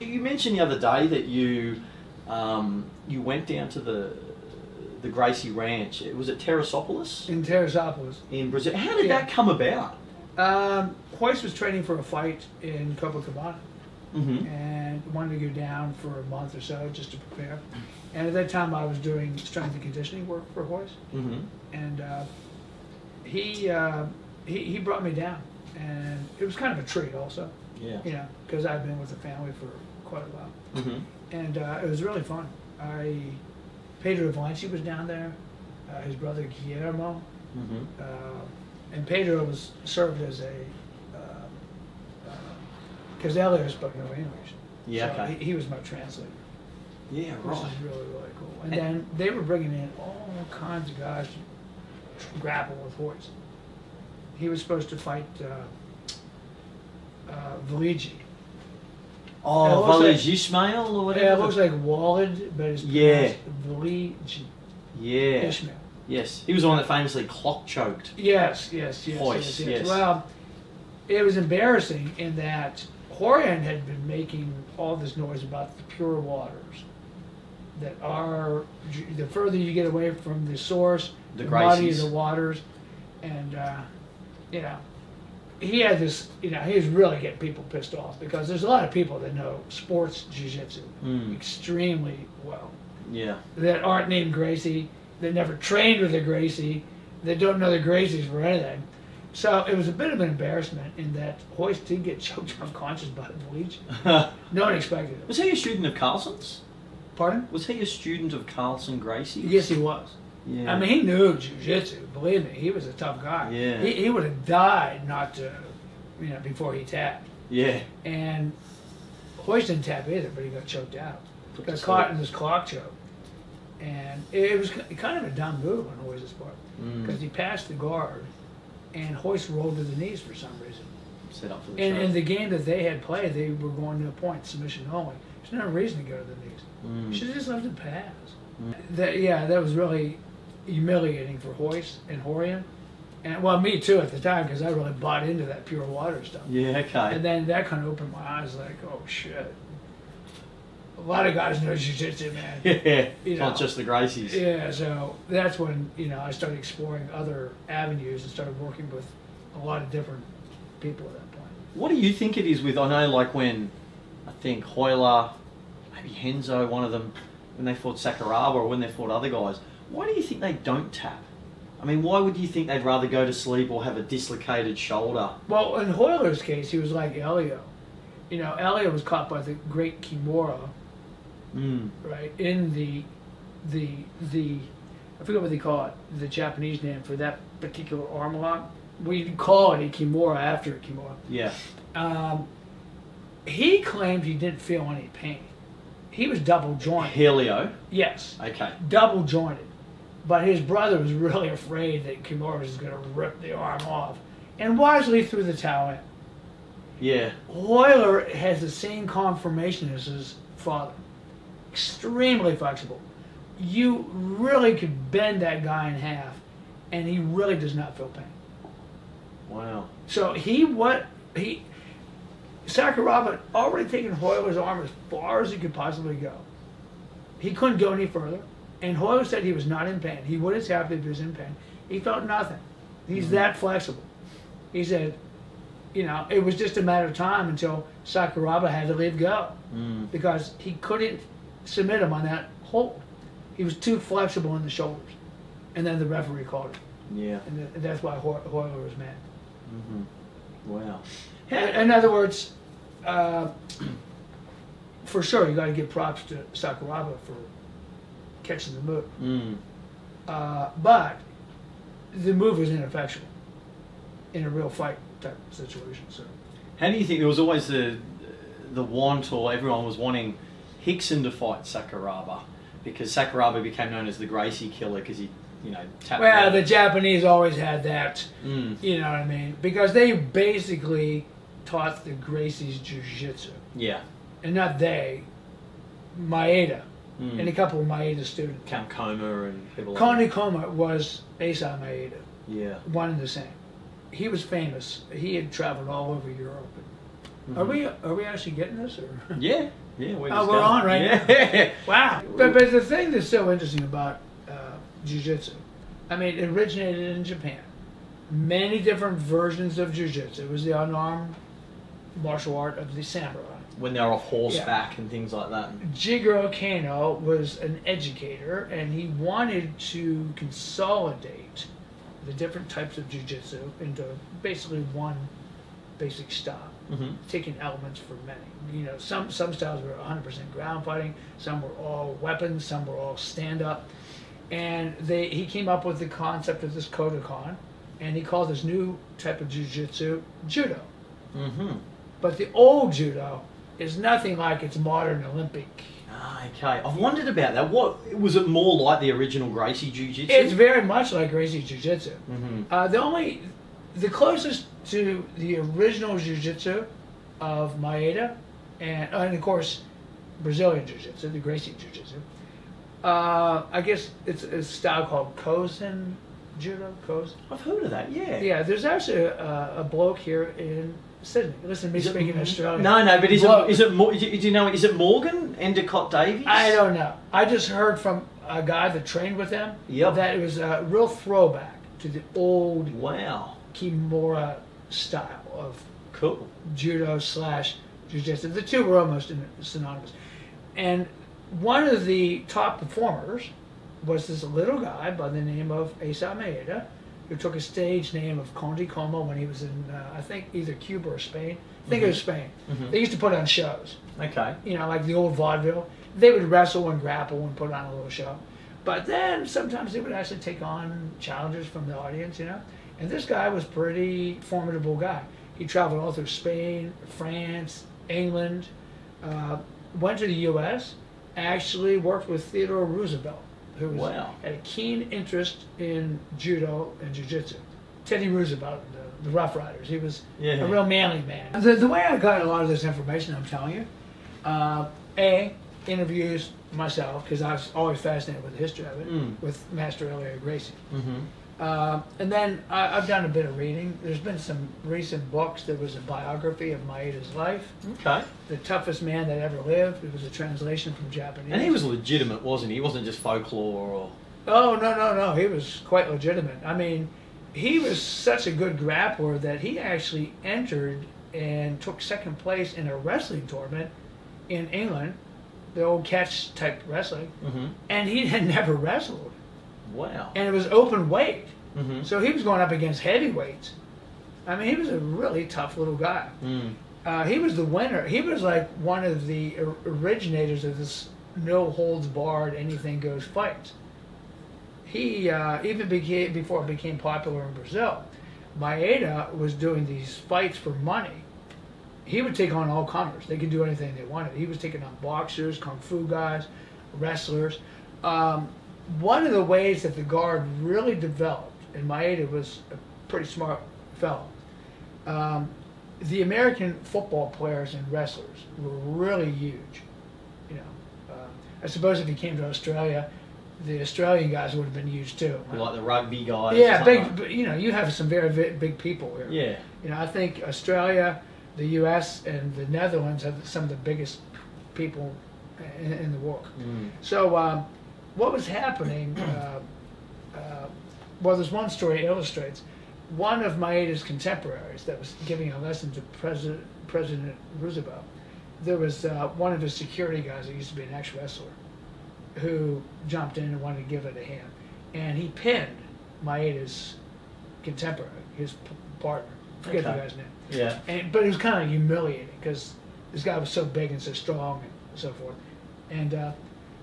you mentioned the other day that you went down to the Gracie Ranch. Was it Terrasopolis? In Terrasopolis. In Brazil. How did that come about? Hoist was training for a fight in Copacabana. And wanted to go down for a month or so just to prepare. And at that time I was doing strength and conditioning work for Hoist. And he brought me down. And it was kind of a treat also. Yeah. You know, because I've been with the family for quite a while. And it was really fun. Pedro Valenci was down there, his brother Guillermo, and Pedro served as a, because Elio spoke no English. Yeah, so okay. He was my translator. Yeah, Which right. is really, really cool. And then they were bringing in all kinds of guys to grapple with Hoist. He was supposed to fight Valigi. Oh, Valigi Ismail or whatever? Yeah, it looks like Walid, but it's pronounced Valigi. Yeah. Ishmael. Yes. He was the one that famously clock choked. Yes. Hoist, yes. Well, it was embarrassing in that Horian had been making all this noise about the pure waters that are, the further you get away from the source, the muddier the waters, and you know, he had this, you know, he was really getting people pissed off because there's a lot of people that know sports jiu-jitsu extremely well. Yeah. That aren't named Gracie, that never trained with a Gracie, that don't know the Gracies for anything. So it was a bit of an embarrassment in that Hoist did get choked unconscious by the bleach. No one expected it. Was he a student of Carlson's? Pardon? Was he a student of Carlson Gracie? Yes, he was. Yeah. I mean, he knew jiu-jitsu. Believe me, he was a tough guy. Yeah. He would have died not to, you know, before he tapped. Yeah. And Hoist didn't tap either, but he got choked out. Got caught in this clock choke. And it was kind of a dumb move on Hoist's part because he passed the guard and Hoist rolled to the knees for some reason. Set up for the And choke. in the game that they had played, they were going to a point, submission only. There's no reason to go to the knees. You should have just left it pass. That was really humiliating for Hoist and Horian. And, well, me too at the time because I really bought into that pure water stuff. Yeah, okay. And then that kind of opened my eyes like, oh, shit. A lot of guys know jiu-jitsu, man. Yeah, You not know. just the Gracies. Yeah, so that's when, you know, I started exploring other avenues and started working with a lot of different people at that point. What do you think it is with, I know like when, I think Hoyler, maybe Henzo, one of them, when they fought Sakuraba or when they fought other guys, why do you think they don't tap? I mean, why would you think they'd rather go to sleep or have a dislocated shoulder? Well, in Hoyler's case, he was like Elio. You know, Elio was caught by the great Kimura, right, in the I forget what they call it, the Japanese name for that particular arm lock. We call it a Kimura after a Kimura. Yeah. He claimed he didn't feel any pain. He was double jointed. Helio? Yes. Okay. Double jointed. But his brother was really afraid that Kimura was going to rip the arm off and wisely threw the towel in. Yeah. Hoyler has the same conformation as his father. Extremely flexible. You really could bend that guy in half and he really does not feel pain. Wow. So Sakuraba had already taken Hoyler's arm as far as he could possibly go. He couldn't go any further. And Hoyler said he was not in pain. He would have tapped if he was in pain. He felt nothing. He's that flexible. He said, you know, it was just a matter of time until Sakuraba had to leave go because he couldn't submit him on that hold. He was too flexible in the shoulders. And then the referee called it. Yeah. And that's why Hoyler was mad. Wow. In other words, for sure, you got to give props to Sakuraba for catching the move. But the move was ineffectual in a real fight type situation. So, how do you think there was always the want, or everyone was wanting Hickson to fight Sakuraba because Sakuraba became known as the Gracie killer because he, you know, tapped. Well, the Japanese always had that. You know what I mean? Because they basically taught the Gracie's Jiu-Jitsu. Yeah. And not they, Maeda, and a couple of Maeda students. Count Coma and people like Conde Coma was Asa Maeda. Yeah. One and the same. He was famous. He had traveled all over Europe. Are we actually getting this? Or? Yeah. Yeah, we're on right now. Yeah. Wow. But the thing that's so interesting about Jiu-Jitsu, I mean, it originated in Japan. Many different versions of Jiu-Jitsu. It was the unarmed martial art of the samurai. When they're off horseback and things like that. Jigoro Kano was an educator, and he wanted to consolidate the different types of Jiu-Jitsu into basically one basic style, taking elements from many. You know, some styles were 100% ground fighting, some were all weapons, some were all stand-up. And he came up with the concept of this Kodokan, and he called this new type of Jiu-Jitsu Judo. But the old Judo is nothing like its modern Olympic. Okay, I've wondered about that. What was it more like the original Gracie Jiu Jitsu? It's very much like Gracie Jiu Jitsu. The closest to the original Jiu Jitsu of Maeda, and of course Brazilian Jiu Jitsu, the Gracie Jiu Jitsu. I guess it's a style called Kosen Judo. Kosen. I've heard of that. Yeah. Yeah, there's actually a bloke here in Sydney. Listen to me speaking Australian. No, but is it Morgan Endicott Davies? I don't know. I just heard from a guy that trained with him that it was a real throwback to the old Kimura style of judo / jiu-jitsu. The two were almost synonymous. And one of the top performers was this little guy by the name of Asa Maeda, who took a stage name of Conde Como when he was in, I think, either Cuba or Spain. I think it was Spain. They used to put on shows. Okay. You know, like the old vaudeville. They would wrestle and grapple and put on a little show. But then sometimes they would actually take on challengers from the audience, you know. And this guy was a pretty formidable guy. He traveled all through Spain, France, England, went to the U.S., actually worked with Theodore Roosevelt, who had a keen interest in judo and jiu-jitsu. Teddy Roosevelt, the Rough Riders. He was a real manly man. The way I got a lot of this information, I'm telling you, interviews myself, because I was always fascinated with the history of it, with Master Elliot Gracie. And then I've done a bit of reading. There's been some recent books. There was a biography of Maeda's life. Okay. The Toughest Man That Ever Lived. It was a translation from Japanese. And he was legitimate, wasn't he? He wasn't just folklore or... Oh, no. He was quite legitimate. I mean, he was such a good grappler that he actually entered and took second place in a wrestling tournament in England, the old catch type wrestling, and he had never wrestled. Wow. And it was open weight. So he was going up against heavyweights. I mean, he was a really tough little guy. He was the winner. He was like one of the originators of this no holds barred, anything goes fights. He even before it became popular in Brazil, Maeda was doing these fights for money. He would take on all comers. They could do anything they wanted. He was taking on boxers, kung fu guys, wrestlers. One of the ways that the guard really developed, and Maeda was a pretty smart fellow, the American football players and wrestlers were really huge. You know, I suppose if he came to Australia, the Australian guys would have been huge too. Like the rugby guys. Yeah, big. You know, you have some very big people here. Yeah. You know, I think Australia, the U.S., and the Netherlands have some of the biggest people in the world. So what was happening? Well, there's one story illustrates one of Maeda's contemporaries that was giving a lesson to President Roosevelt. There was one of his security guys that used to be an ex-wrestler who jumped in and wanted to give it a hand, and he pinned Maeda's contemporary, his partner. Forget the guy's name. Yeah. But it was kind of humiliating because this guy was so big and so strong and so forth. And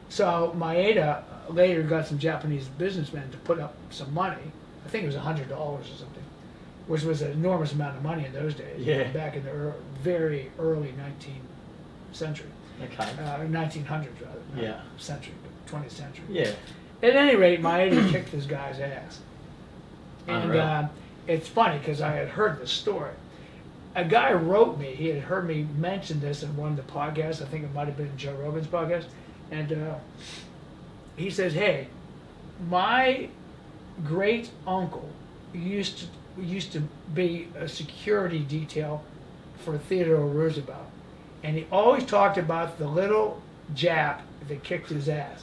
so Maeda later got some Japanese businessmen to put up some money. I think it was $100 or something, which was an enormous amount of money in those days. Yeah. Back in the very early 19th century. Okay. 1900s rather. Yeah. Century, but 20th century. Yeah. At any rate, Maeda kicked this guy's ass. And it's funny because I had heard this story. A guy wrote me, he had heard me mention this in one of the podcasts, I think it might have been Joe Rogan's podcast, and he says, hey, my great uncle used to be a security detail for Theodore Roosevelt, and he always talked about the little Jap that kicked his ass.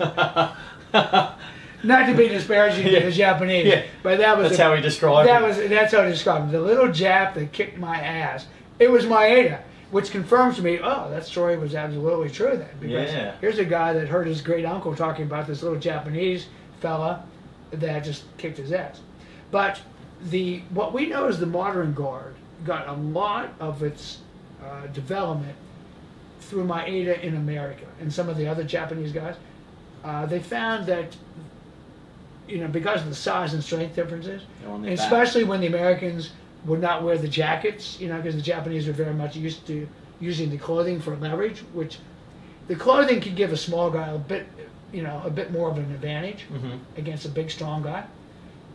Not to be disparaging to the Japanese, but that's how he described it. That's how he described it. The little Jap that kicked my ass. It was Maeda, which confirms to me, oh, that story was absolutely true then. Because here's a guy that heard his great uncle talking about this little Japanese fella that just kicked his ass. But what we know is the modern guard got a lot of its development through Maeda in America and some of the other Japanese guys. They found that, because of the size and strength differences, especially when the Americans would not wear the jackets, because the Japanese are very much used to using the clothing for leverage, which the clothing could give a small guy a bit more of an advantage against a big, strong guy.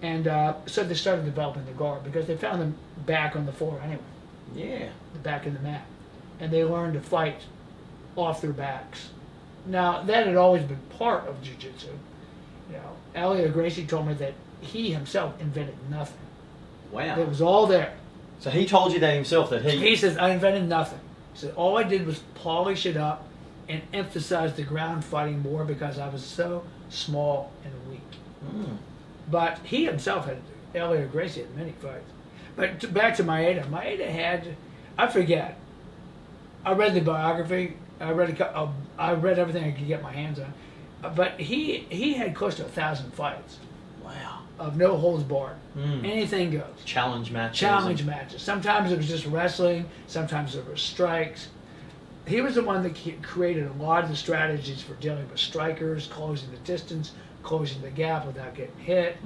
And so they started developing the guard because they found them back on the floor anyway. Yeah. Back in the mat. And they learned to fight off their backs. Now, that had always been part of Jiu-Jitsu. Elliot Gracie told me that he himself invented nothing. Wow. It was all there. So he told you that himself, that He says, I invented nothing. He said, all I did was polish it up and emphasize the ground fighting more because I was so small and weak. But he himself had, Elliot Gracie had many fights. But back to Maeda. Maeda had, I forget, I read the biography, I read everything I could get my hands on. But he had close to 1,000 fights. Wow. Of no holds barred. Anything goes. Challenge matches. Challenge matches. Sometimes it was just wrestling. Sometimes it was strikes. He was the one that created a lot of the strategies for dealing with strikers, closing the distance, closing the gap without getting hit,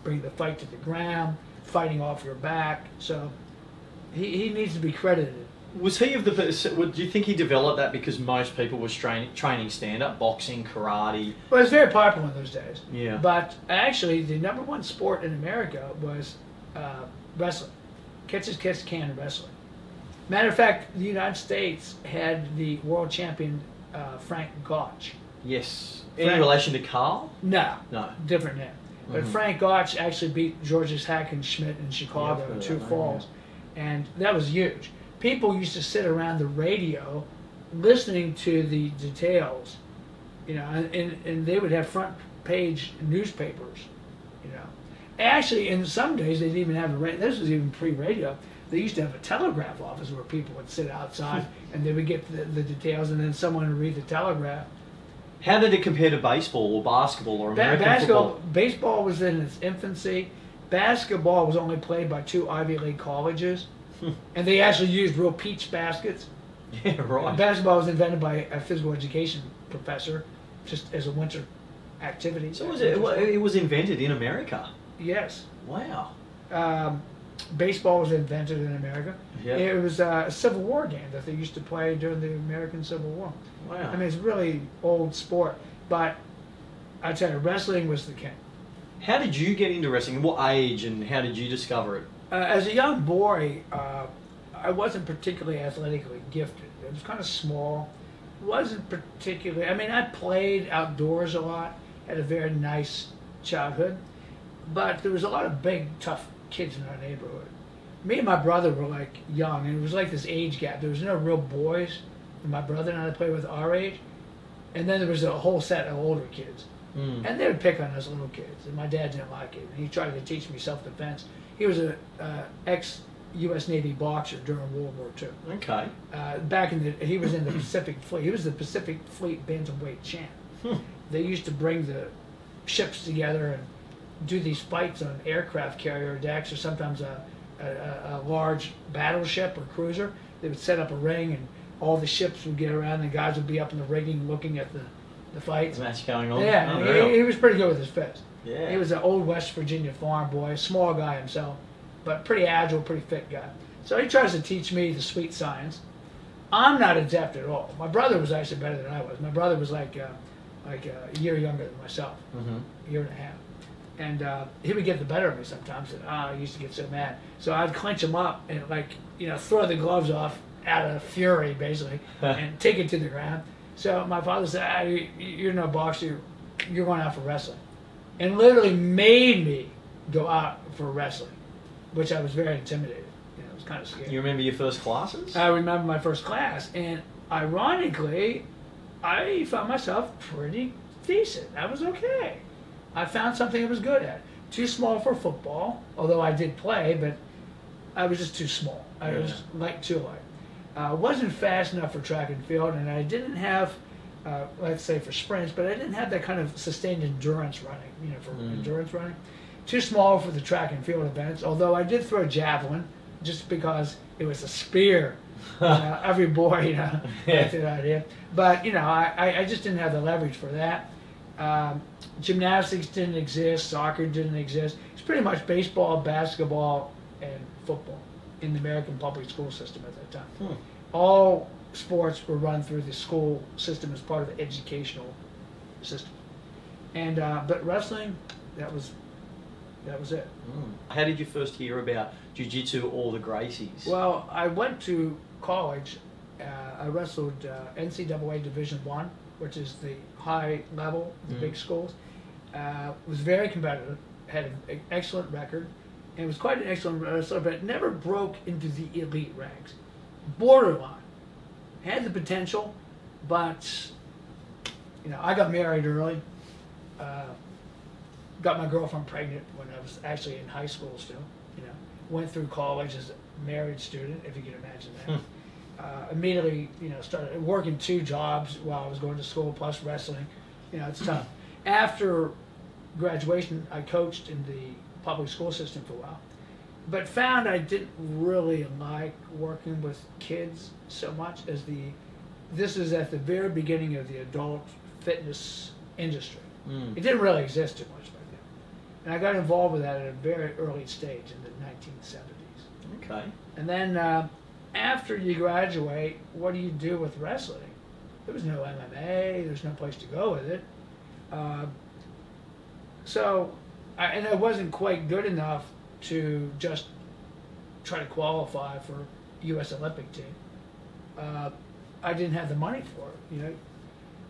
bring the fight to the ground, fighting off your back. So he needs to be credited. Was he of the? Do you think he developed that because most people were training stand-up, boxing, karate? Well, it was very popular in those days. Yeah. But actually, the #1 sport in America was wrestling. Catch-as-catch-can wrestling. Matter of fact, the United States had the world champion Frank Gotch. Yes. Any relation to Carl? No. No. Different name. But Frank Gotch actually beat Georges Hackenschmidt in Chicago in Sioux Falls. And that was huge. People used to sit around the radio listening to the details, and they would have front page newspapers, Actually, in some days, they didn't even have this was even pre-radio. They used to have a telegraph office where people would sit outside and they would get the details, and then someone would read the telegraph. How did it compare to baseball or basketball or American football? Baseball was in its infancy. Basketball was only played by 2 Ivy League colleges. And they actually used real peach baskets. Yeah, right. Basketball was invented by a physical education professor, just as a winter activity. So it was invented in America? Yes. Wow. Baseball was invented in America. Yep. It was a Civil War game that they used to play during the American Civil War. Wow. I mean, it's a really old sport. But I tell you, wrestling was the king. How did you get into wrestling? What age and how did you discover it? As a young boy, I wasn't particularly athletically gifted. I was kind of small. Wasn't particularly. I mean, I played outdoors a lot. Had a very nice childhood, but there was a lot of big, tough kids in our neighborhood. Me and my brother were like young, and it was like this age gap. There was no real boys, and my brother and I played with our age, and then there was a whole set of older kids, and they would pick on us little kids, and my dad didn't like it. And he tried to teach me self-defense. He was a ex-U.S. Navy boxer during World War II. Okay. He was in the Pacific Fleet. He was the Pacific Fleet bantamweight champ. They used to bring the ships together and do these fights on aircraft carrier decks, or sometimes a large battleship or cruiser. They would set up a ring, and all the ships would get around, and the guys would be up in the rigging looking at the fights. The match going on. Yeah, he was pretty good with his fist. Yeah. He was an old West Virginia farm boy, small guy himself, but pretty agile, pretty fit guy. So he tries to teach me the sweet science. I'm not adept at all. My brother was actually better than I was. My brother was like a year younger than myself, a year and a half. And he would get the better of me sometimes. And I used to get so mad. So I'd clench him up and throw the gloves off out of fury, basically, and take it to the ground. So my father said, you're no boxer, you're going out for wrestling. And literally made me go out for wrestling, which I was very intimidated. It was kind of scary. You remember your first classes? I remember my first class, and ironically, I found myself pretty decent. I was okay. I found something I was good at. Too small for football, although I did play, but I was just too small. I was too light. Wasn't fast enough for track and field, and I didn't have, let's say for sprints, but I didn't have that kind of sustained endurance running, for endurance running. Too small for the track and field events, although I did throw javelin just because it was a spear. Every boy, liked the idea. But, I just didn't have the leverage for that. Gymnastics didn't exist, soccer didn't exist. It's pretty much baseball, basketball, and football in the American public school system at that time. All sports were run through the school system as part of the educational system. And but wrestling, that was it. How did you first hear about Jiu-Jitsu or the Gracies? Well, I went to college. I wrestled NCAA Division I, which is the high level, the big schools. Was very competitive, had an excellent record, and was quite an excellent wrestler, but never broke into the elite ranks. Borderline. Had the potential, but, I got married early. Got my girlfriend pregnant when I was actually in high school still. Went through college as a married student, if you can imagine that. Immediately, started working 2 jobs while I was going to school, plus wrestling. It's tough. After graduation, I coached in the public school system for a while, but found I didn't really like working with kids so much as this is at the very beginning of the adult fitness industry. It didn't really exist too much back then. And I got involved with that at a very early stage in the 1970s. Okay. And then after you graduate, what do you do with wrestling? There was no MMA, there's no place to go with it. And I wasn't quite good enough to just try to qualify for U.S. Olympic team. I didn't have the money for it,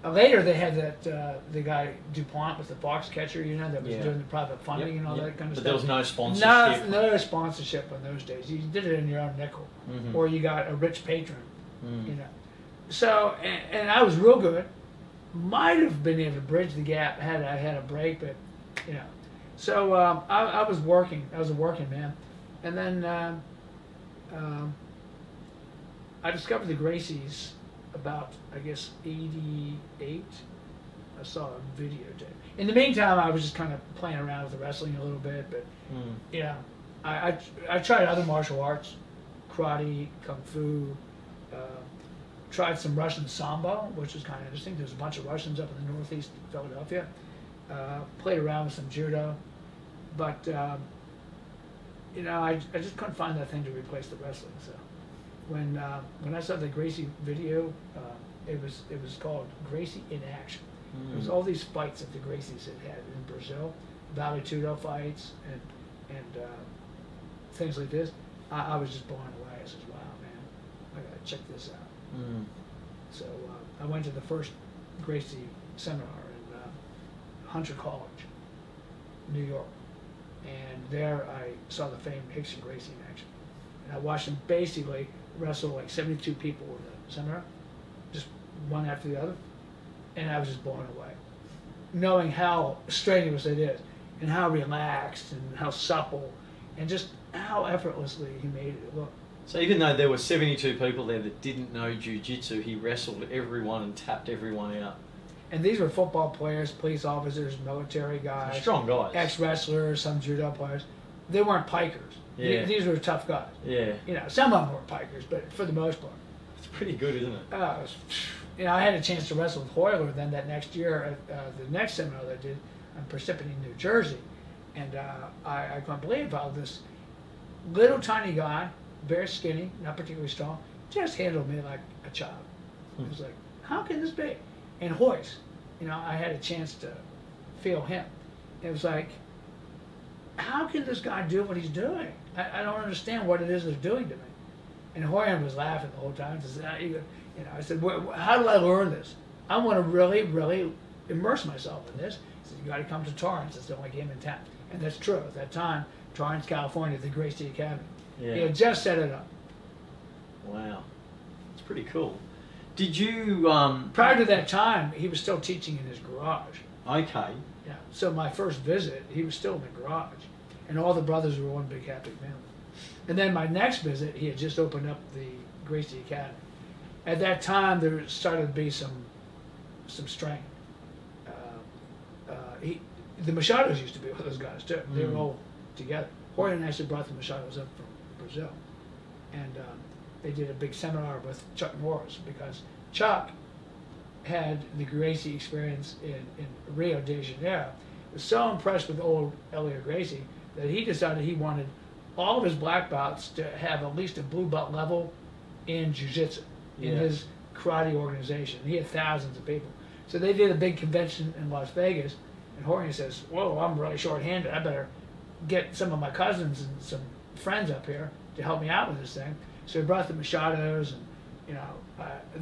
Later they had that the guy DuPont with the box catcher, that was doing the private funding and all that kind of stuff. But there was no sponsorship. No sponsorship in those days. You did it in your own nickel, or you got a rich patron, So, and I was real good. Might have been able to bridge the gap had I had a break, but So I was working. I was a working man, and then I discovered the Gracies about, I guess, 88. I saw a videotape. In the meantime, I was just kind of playing around with the wrestling a little bit, but I tried other martial arts, karate, kung fu. Tried some Russian sambo, which was kind of interesting. There's a bunch of Russians up in the northeast of Philadelphia. Played around with some judo, but I just couldn't find that thing to replace the wrestling. So when I saw the Gracie video, it was called Gracie in Action. It was all these fights that the Gracies had in Brazil, Vale Tudo fights and things like this. I was just blown away. I said, "Wow, man, I gotta check this out." So I went to the first Gracie seminar in Hunter College, New York, and there I saw the famed Hickson Gracie in action. And I watched him basically wrestle like 72 people in the seminar, just one after the other, and I was just blown away, knowing how strenuous it is, and how relaxed and how supple, and just how effortlessly he made it look. So even though there were 72 people there that didn't know Jiu-Jitsu, he wrestled everyone and tapped everyone out. And these were football players, police officers, military guys. Strong guys. Ex-wrestlers, some judo players. They weren't pikers. Yeah. These were tough guys. Yeah. Some of them were pikers, but for the most part. It's pretty good, isn't it? I had a chance to wrestle with Hoyler then that next year at the next seminar that I did in Parsippany, New Jersey. And I couldn't believe how this little tiny guy, very skinny, not particularly strong, just handled me like a child. It was like, how can this be? And Hoyce, I had a chance to feel him. It was like, how can this guy do what he's doing? I don't understand what it is they're doing to me. And Hoyce was laughing the whole time. I said, how do I learn this? I want to really, really immerse myself in this. He said, you got to come to Torrance. It's the only game in town. And that's true. At that time, Torrance, California, the Gracie Academy. Yeah. He had just set it up. Wow. It's pretty cool. Did you? Prior to that time, he was still teaching in his garage. Okay. Yeah. So my first visit, he was still in the garage, and all the brothers were one big happy family. And then my next visit, he had just opened up the Gracie Academy. At that time, there started to be some strain. The Machados used to be with those guys too. They were all together. Jorge actually brought the Machados up from Brazil, and they did a big seminar with Chuck Norris because Chuck had the Gracie experience in Rio de Janeiro. Was so impressed with old Elio Gracie that he decided he wanted all of his black belts to have at least a blue belt level in Jiu-Jitsu in his karate organization. He had thousands of people. So they did a big convention in Las Vegas, and Jorge says, whoa, I'm really short-handed. I better get some of my cousins and some friends up here to help me out with this thing. So he brought the Machados, and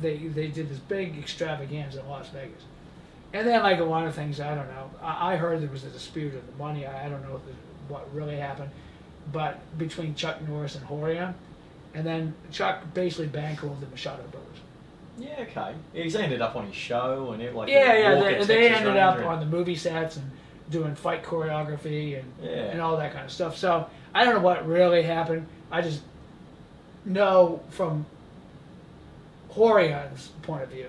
they did this big extravaganza in Las Vegas. And then, like a lot of things, I don't know. I heard there was a dispute of the money. I don't know what really happened, but between Chuck Norris and Jorge, and then Chuck basically bankrolled the Machado brothers. Yeah, okay. He's ended up on his show and it they ended up on the movie sets and doing fight choreography and all that kind of stuff. So I don't know what really happened. I just know from Jorge's point of view,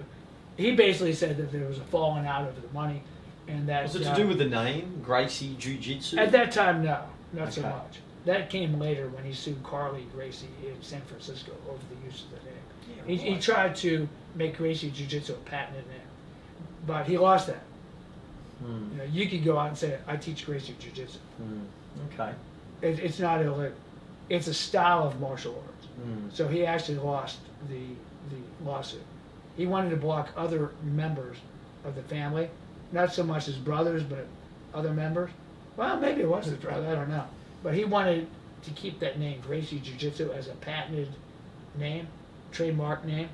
he basically said that there was a falling out over the money, and that was it to do with the name Gracie Jiu Jitsu? At that time, no, not so much. That came later when he sued Carly Gracie in San Francisco over the use of the name. Yeah, he tried to make Gracie Jiu Jitsu a patented name, but he lost that. You could go out and say, I teach Gracie Jiu Jitsu. Okay. It's not illegal. It's a style of martial arts. So he actually lost the lawsuit. He wanted to block other members of the family, not so much his brothers, but other members. Well, maybe it was his brother, I don't know. But he wanted to keep that name, Gracie Jiu Jitsu, as a patented name, trademark name.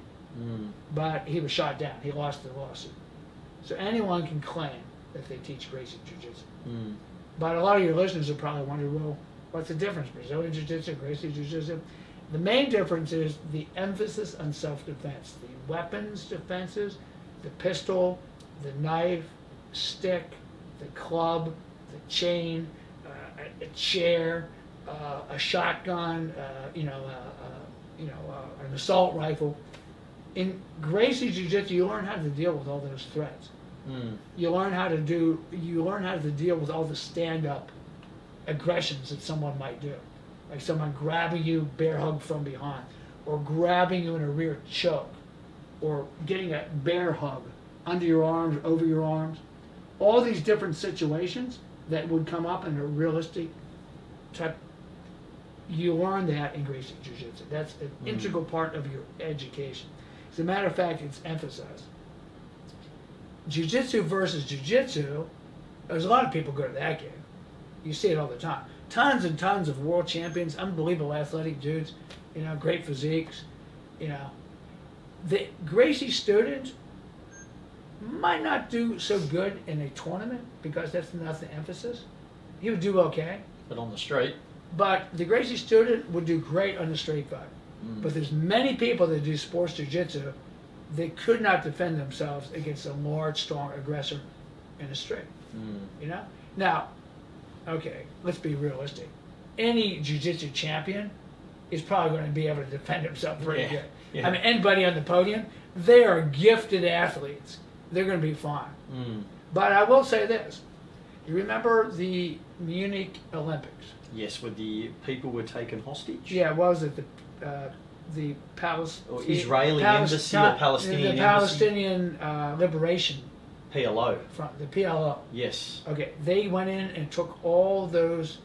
But he was shot down. He lost the lawsuit. So anyone can claim that they teach Gracie Jiu Jitsu. But a lot of your listeners are probably wondering, well, what's the difference? Brazilian Jiu Jitsu, Gracie Jiu Jitsu? The main difference is the emphasis on self-defense. The weapons defenses, the pistol, the knife, stick, the club, the chain, a chair, a shotgun, an assault rifle. In Gracie Jiu Jitsu, you learn how to deal with all those threats. You learn how to deal with all the stand-up aggressions that someone might do, like someone grabbing you bear hug from behind, or grabbing you in a rear choke, or getting a bear hug under your arms, over your arms. All these different situations that would come up in a realistic type. You learn that in Gracie Jiu Jitsu. That's an integral part of your education. As a matter of fact, it's emphasized. Jiu Jitsu versus Jiu Jitsu, there's a lot of people go to that game. You see it all the time. Tons and tons of world champions, unbelievable athletic dudes, great physiques, The Gracie student might not do so good in a tournament because that's not the emphasis. He would do okay. But on the street. But the Gracie student would do great on the street fight. But there's many people that do sports jiu-jitsu, they could not defend themselves against a large, strong aggressor in the street. Now, okay, let's be realistic. Any jiu-jitsu champion is probably going to be able to defend himself pretty good. Yeah. I mean, anybody on the podium, they are gifted athletes. They're going to be fine. But I will say this. You remember the Munich Olympics? Yes, where the people were taken hostage? Yeah, what was it? The Israeli embassy or Palestinian the Palestinian Liberation PLO. Front, the PLO. Yes. Okay, they went in and took all those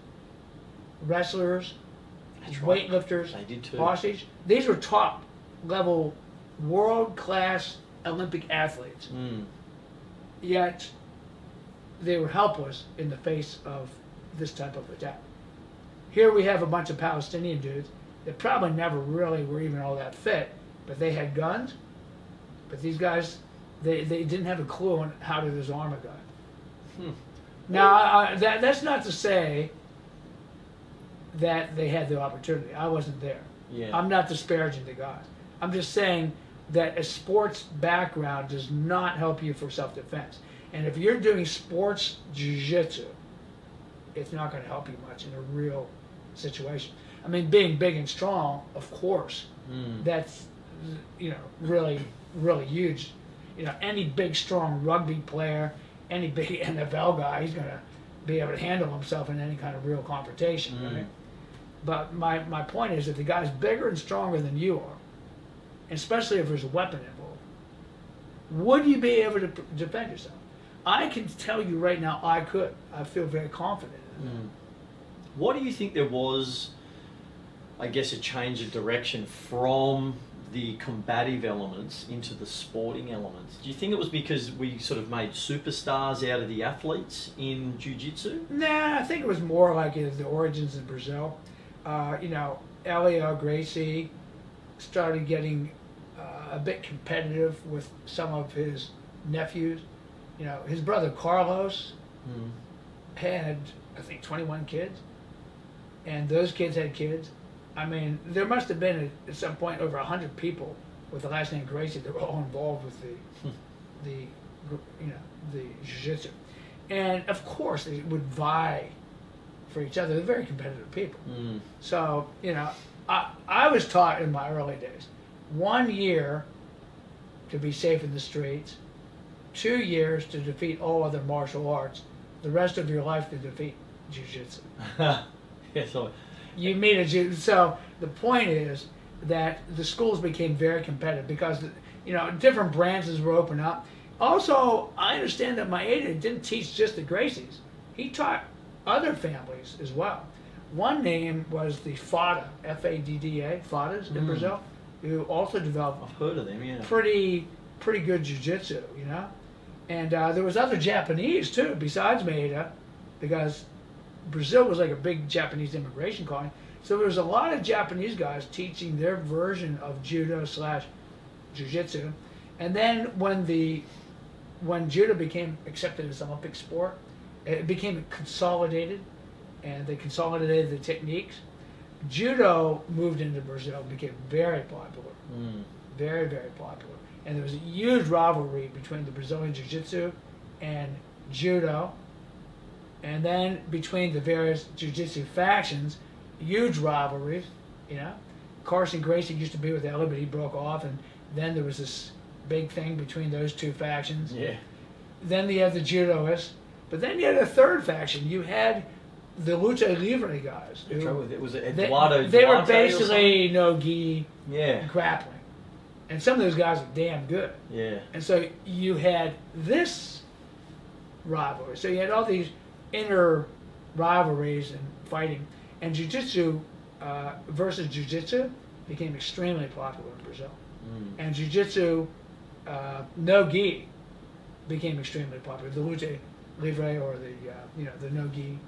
wrestlers, weightlifters, they did too. hostage. These were top level, world class Olympic athletes. Yet they were helpless in the face of this type of attack. Here we have a bunch of Palestinian dudes that probably never really were even all that fit, but they had guns. But these guys, they didn't have a clue on how to disarm a guy. Now, that's not to say that they had the opportunity. I wasn't there. Yeah. I'm not disparaging the guys. I'm just saying that a sports background does not help you for self-defense. And if you're doing sports jiu-jitsu, it's not going to help you much in a real situation. I mean, being big and strong, of course, that's, you know, really, really huge. You know, any big, strong rugby player, any big NFL guy, he's going to be able to handle himself in any kind of real confrontation, right? But my point is that the guy's bigger and stronger than you are, especially if there's a weapon involved, would you be able to defend yourself? I can tell you right now, I could. I feel very confident in that. What do you think there was, I guess, a change of direction from the combative elements into the sporting elements? Do you think it was because we sort of made superstars out of the athletes in jiu-jitsu? Nah, I think it was more like the origins in Brazil. You know, Elio Gracie started getting a bit competitive with some of his nephews. You know, his brother Carlos had, I think, 21 kids, and those kids had kids. I mean, there must have been at some point over 100 people with the last name Gracie that were all involved with the jiu-jitsu, and of course they would vie for each other. They're very competitive people. So you know, I was taught in my early days, 1 year to be safe in the streets, 2 years to defeat all other martial arts, the rest of your life to defeat jiu-jitsu. Yeah, so You meet a Jew. So the point is that the schools became very competitive because, you know, different branches were opening up. Also, I understand that Maeda didn't teach just the Gracies. He taught other families as well. One name was the Fada, F-A-D-D-A, Fadas in Brazil, who also developed I've heard of them, yeah. pretty good jiu-jitsu, you know. And there was other Japanese too, besides Maeda, because Brazil was like a big Japanese immigration colony. So there was a lot of Japanese guys teaching their version of judo / jiu-jitsu. And then when judo became accepted as an Olympic sport, it became consolidated, and they consolidated the techniques. Judo moved into Brazil and became very popular, very, very popular. And there was a huge rivalry between the Brazilian Jiu-Jitsu and judo. And then between the various jiu-jitsu factions, huge rivalries, you know. Carson Gracie used to be with Ellie, but he broke off, and then there was this big thing between those two factions. Yeah. Then you had the judoists, but then you had a third faction. You had the lucha libre guys. It was Eduardo they were Duarte basically no-gi yeah. grappling. And some of those guys are damn good. Yeah. And so you had this rivalry. So you had all these inner rivalries and fighting. And jiu-jitsu versus jiu-jitsu became extremely popular in Brazil. And jiu-jitsu no-gi became extremely popular. The lucha libre or the no-gi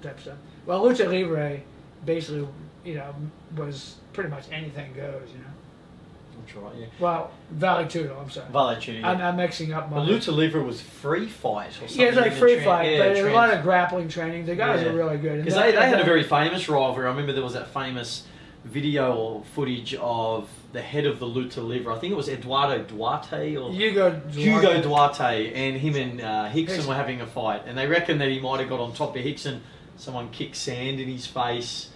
type stuff. Well, lucha libre basically, was pretty much anything goes, That's right, yeah. Well, Vale Tudo, I'm sorry. Vale Tudo, yeah. I'm mixing up my... But lucha libre was free fight or something. Yeah, it's like free fight, yeah, but there's a lot of grappling training. The guys are really good. Because they had a very famous rivalry. I remember there was that famous video or footage of the head of the lucha libre. I think it was Eduardo Duarte or Hugo Duarte, and him and Hickson were having a fight, and they reckon that he might have got on top of Hickson. Someone kicked sand in his face,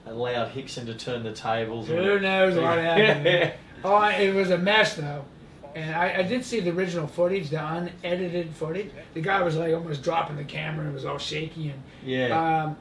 allowed Hickson to turn the tables. Who knows what happened? Oh, it was a mess though, and I did see the original footage, the unedited footage. The guy was like almost dropping the camera, and it was all shaky, and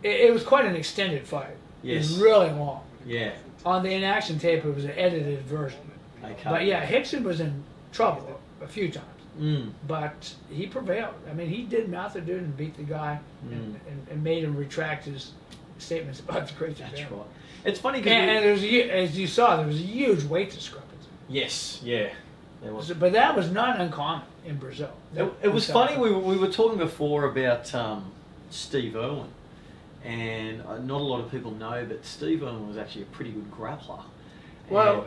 it was quite an extended fight. Yes. It was really long. Yeah. On the in-action tape, it was an edited version. Okay. But yeah, Hickson was in trouble a few times, but he prevailed. I mean, he did mouth the dude and beat the guy, and made him retract his statements about the Gracie family. That's right. It's funny because and there was, as you saw, there was a huge weight discrepancy. Yes, yeah, there was. But that was not uncommon in Brazil. It was funny. We were talking before about Steve Irwin, and not a lot of people know, but Steve Irwin was actually a pretty good grappler. Well,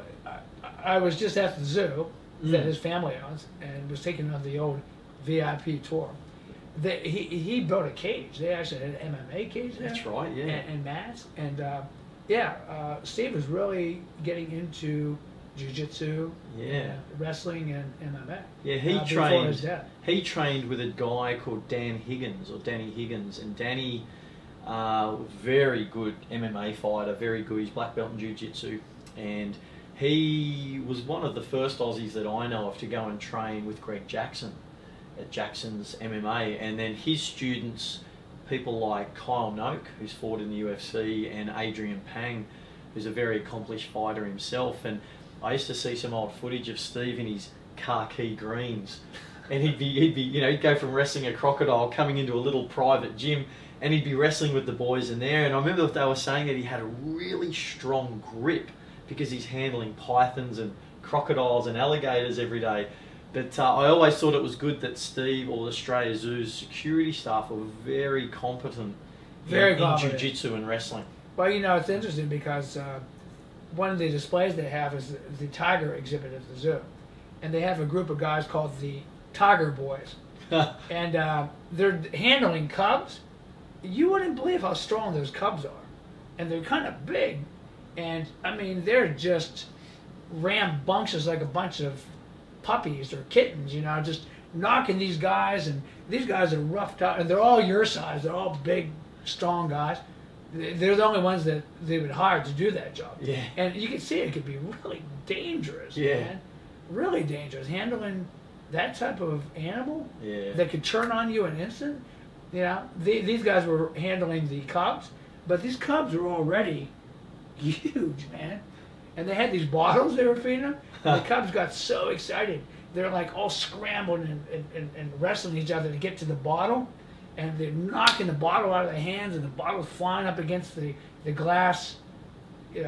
I was just at the zoo that his family owns, and was taking on the old VIP tour. He built a cage. They actually had an MMA cage there. That's right, yeah. And mats. And Steve was really getting into Jiu-Jitsu, wrestling, and MMA. Yeah, before his death. He trained with a guy called Danny Higgins, and Danny, very good MMA fighter, very good. He's black belt in Jiu-Jitsu, and he was one of the first Aussies that I know of to go and train with Greg Jackson at Jackson's MMA, and then his students, people like Kyle Noak, who's fought in the UFC, and Adrian Pang, who's a very accomplished fighter himself. And I used to see some old footage of Steve in his khaki greens, and he'd be he'd go from wrestling a crocodile coming into a little private gym, and he'd be wrestling with the boys in there. And I remember they were saying that he had a really strong grip because he's handling pythons and crocodiles and alligators every day. But I always thought it was good that Steve, or Australia Zoo's security staff, were very competent in jiu-jitsu and wrestling. Well, it's interesting because one of the displays they have is the tiger exhibit at the zoo. And they have a group of guys called the Tiger Boys. And they're handling cubs. You wouldn't believe how strong those cubs are. And they're kind of big. And, I mean, they're just rambunctious like a bunch of puppies or kittens, just knocking these guys. And these guys are roughed up. And they're all your size. They're all big, strong guys. They're the only ones that they would hire to do that job. Yeah. And you can see it could be really dangerous, yeah. man. Really dangerous. Handling that type of animal that could turn on you in an instant. These guys were handling the cubs, but these cubs were already huge, man. And they had these bottles they were feeding them. And the cubs got so excited. They're like all scrambling and wrestling each other to get to the bottle. And they're knocking the bottle out of their hands, and the bottle's flying up against the glass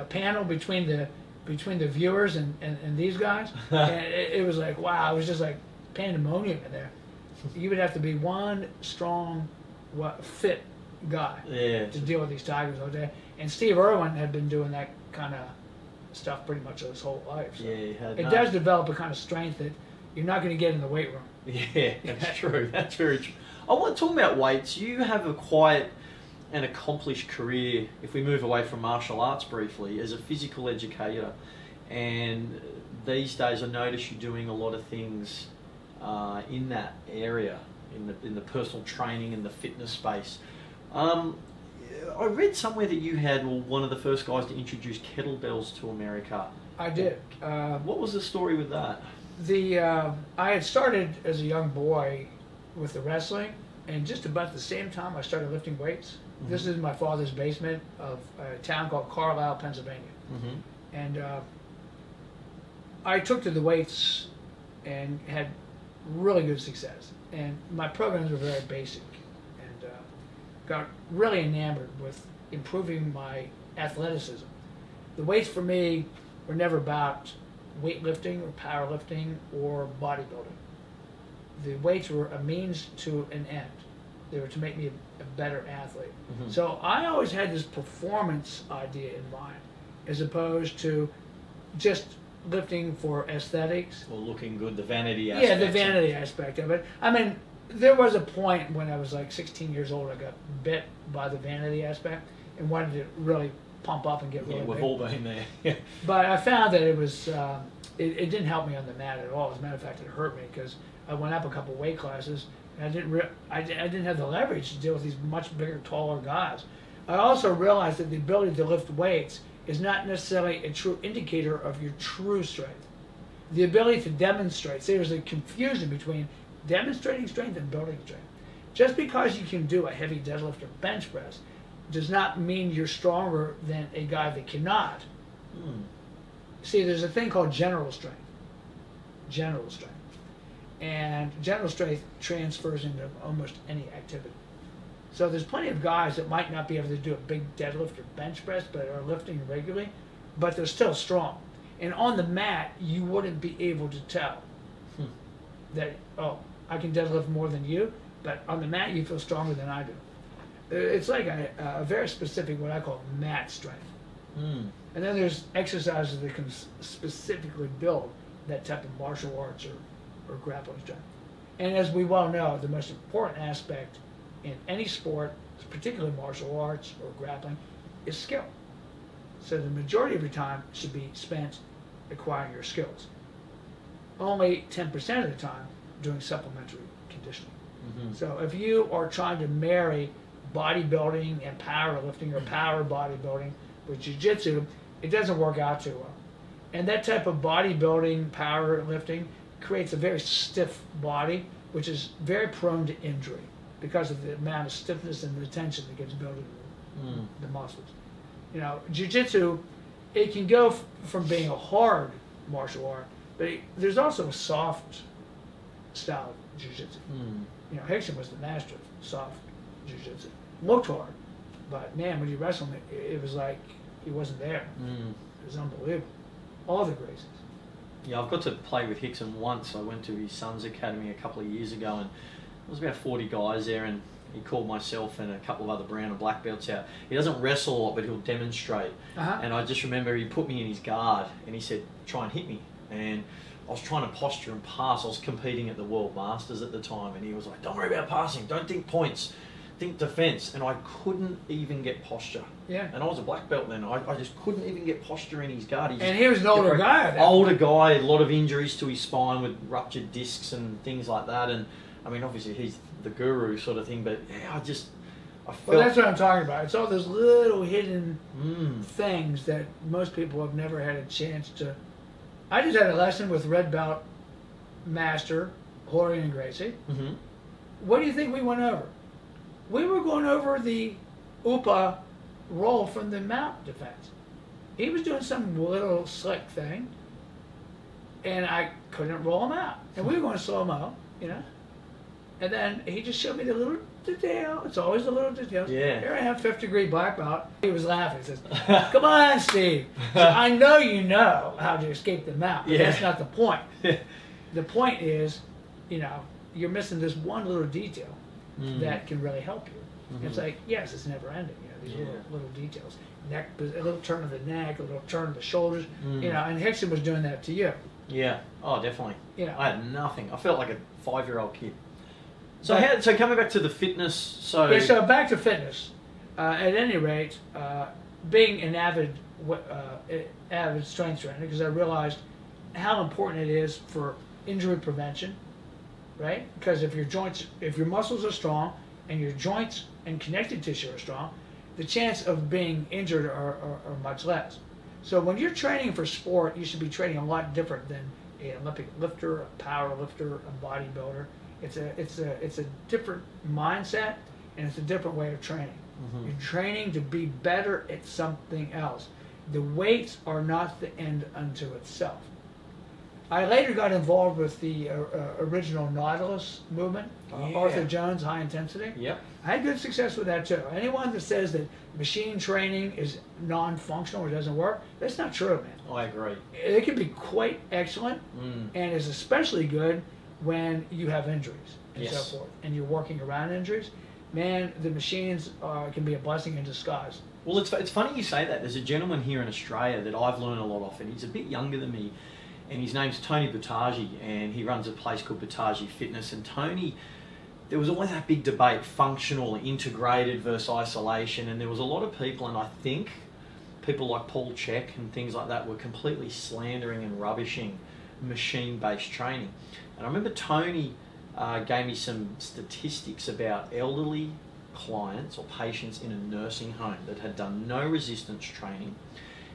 panel between the viewers and these guys. And it was like, wow, it was just like pandemonium in there. You would have to be one strong, fit guy to deal with these tigers all day. And Steve Irwin had been doing that kind of stuff pretty much his whole life. So it does develop a kind of strength that you're not going to get in the weight room. Yeah, that's true. That's very true. I want to talk about weights. You have a quite an accomplished career, if we move away from martial arts briefly, as a physical educator. And these days I notice you doing a lot of things in that area, in the personal training and the fitness space. I read somewhere that you had one of the first guys to introduce kettlebells to America. I did. What was the story with that? I had started as a young boy with the wrestling, and just about the same time I started lifting weights. Mm-hmm. This is my father's basement of a town called Carlisle, Pennsylvania. Mm-hmm. And I took to the weights and had really good success. And my programs were very basic, and got really enamored with improving my athleticism. The weights for me were never about weightlifting or powerlifting or bodybuilding. The weights were a means to an end. They were to make me a better athlete. Mm-hmm. So I always had this performance idea in mind, as opposed to just lifting for aesthetics. Or looking good, the vanity aspect. Yeah, the vanity aspect of it. I mean, there was a point when I was like 16 years old, I got bit by the vanity aspect and wanted to really pump up and get really big. We've all been there. But I found that it was, it didn't help me on the mat at all. As a matter of fact, it hurt me because I went up a couple weight classes, and I didn't have the leverage to deal with these much bigger, taller guys. I also realized that the ability to lift weights is not necessarily a true indicator of your true strength. The ability to demonstrate, see, there's a confusion between demonstrating strength and building strength. Just because you can do a heavy deadlift or bench press does not mean you're stronger than a guy that cannot. See, there's a thing called general strength. General strength. And general strength transfers into almost any activity. So there's plenty of guys that might not be able to do a big deadlift or bench press, but are lifting regularly, but they're still strong. And on the mat, you wouldn't be able to tell that, oh, I can deadlift more than you, but on the mat, you feel stronger than I do. It's like a very specific, what I call mat strength. And then there's exercises that can specifically build that type of martial arts or grappling strength. And as we well know, the most important aspect in any sport, particularly martial arts or grappling, is skill. So the majority of your time should be spent acquiring your skills. Only 10% of the time doing supplementary conditioning. Mm-hmm. So if you are trying to marry bodybuilding and powerlifting or power bodybuilding with jiu-jitsu, it doesn't work out too well. And that type of bodybuilding, powerlifting creates a very stiff body, which is very prone to injury because of the amount of stiffness and the tension that gets built into the muscles. You know, jiu-jitsu, it can go from being a hard martial art, but there's also a soft style of jiu-jitsu. You know, Hickson was the master of soft jiu-jitsu. Looked hard, but man, when you wrestle him, it was like he wasn't there. It was unbelievable. All the Gracies. Yeah, I've got to play with Hickson once. I went to his son's academy a couple of years ago, and there was about 40 guys there, and he called myself and a couple of other brown and black belts out. He doesn't wrestle a lot, but he'll demonstrate. And I just remember he put me in his guard, and he said, try and hit me. And I was trying to posture and pass. I was competing at the World Masters at the time, and he was like, don't worry about passing, don't think points, think defense. And I couldn't even get posture. Yeah. And I was a black belt then. I just couldn't even get posture in his guard. And he was an older guy. Older guy, a lot of injuries to his spine with ruptured discs and things like that. And I mean, obviously he's the guru sort of thing, but yeah, I felt... Well, that's what I'm talking about. It's all those little hidden things that most people have never had a chance to... I just had a lesson with Red Belt Master, Jorge and Gracie. What do you think we went over? We were going over the UPA roll from the mount defense. He was doing some little slick thing, and I couldn't roll him out. And we were going slow-mo, you know? And then he just showed me the little detail. It's always the little details. Yeah. Here I have 5th-degree black belt. He was laughing. He says, come on, Steve. So I know you know how to escape the mount, but that's not the point. The point is, you know, you're missing this one little detail that can really help you. It's like, yes, it's never ending. You know, these little details. Neck, a little turn of the neck, a little turn of the shoulders. You know, and Hickson was doing that to you. Yeah. Oh, definitely. You know, I had nothing. I felt like a 5-year-old kid. So, so coming back to the fitness, so back to fitness. At any rate, being an avid strength trainer, because I realized how important it is for injury prevention, right? Because if your muscles are strong and your joints and connective tissue are strong, the chance of being injured are much less. So when you're training for sport, you should be training a lot different than an Olympic lifter, a power lifter, a bodybuilder. It's a different mindset, and it's a different way of training. You're training to be better at something else. The weights are not the end unto itself. I later got involved with the original Nautilus movement, Arthur Jones, high intensity. Yep. I had good success with that too. Anyone that says that machine training is non-functional or doesn't work, that's not true, man. I agree. It can be quite excellent, and is especially good when you have injuries and so forth, and you're working around injuries. Man, the machines can be a blessing in disguise. Well, it's funny you say that. There's a gentleman here in Australia that I've learned a lot off, and he's a bit younger than me, and his name's Tony Butaji, and he runs a place called Butaji Fitness. And Tony, there was always that big debate, functional, integrated versus isolation, and there was a lot of people, and I think people like Paul Check and things like that were completely slandering and rubbishing machine-based training. And I remember Tony gave me some statistics about elderly clients or patients in a nursing home that had done no resistance training,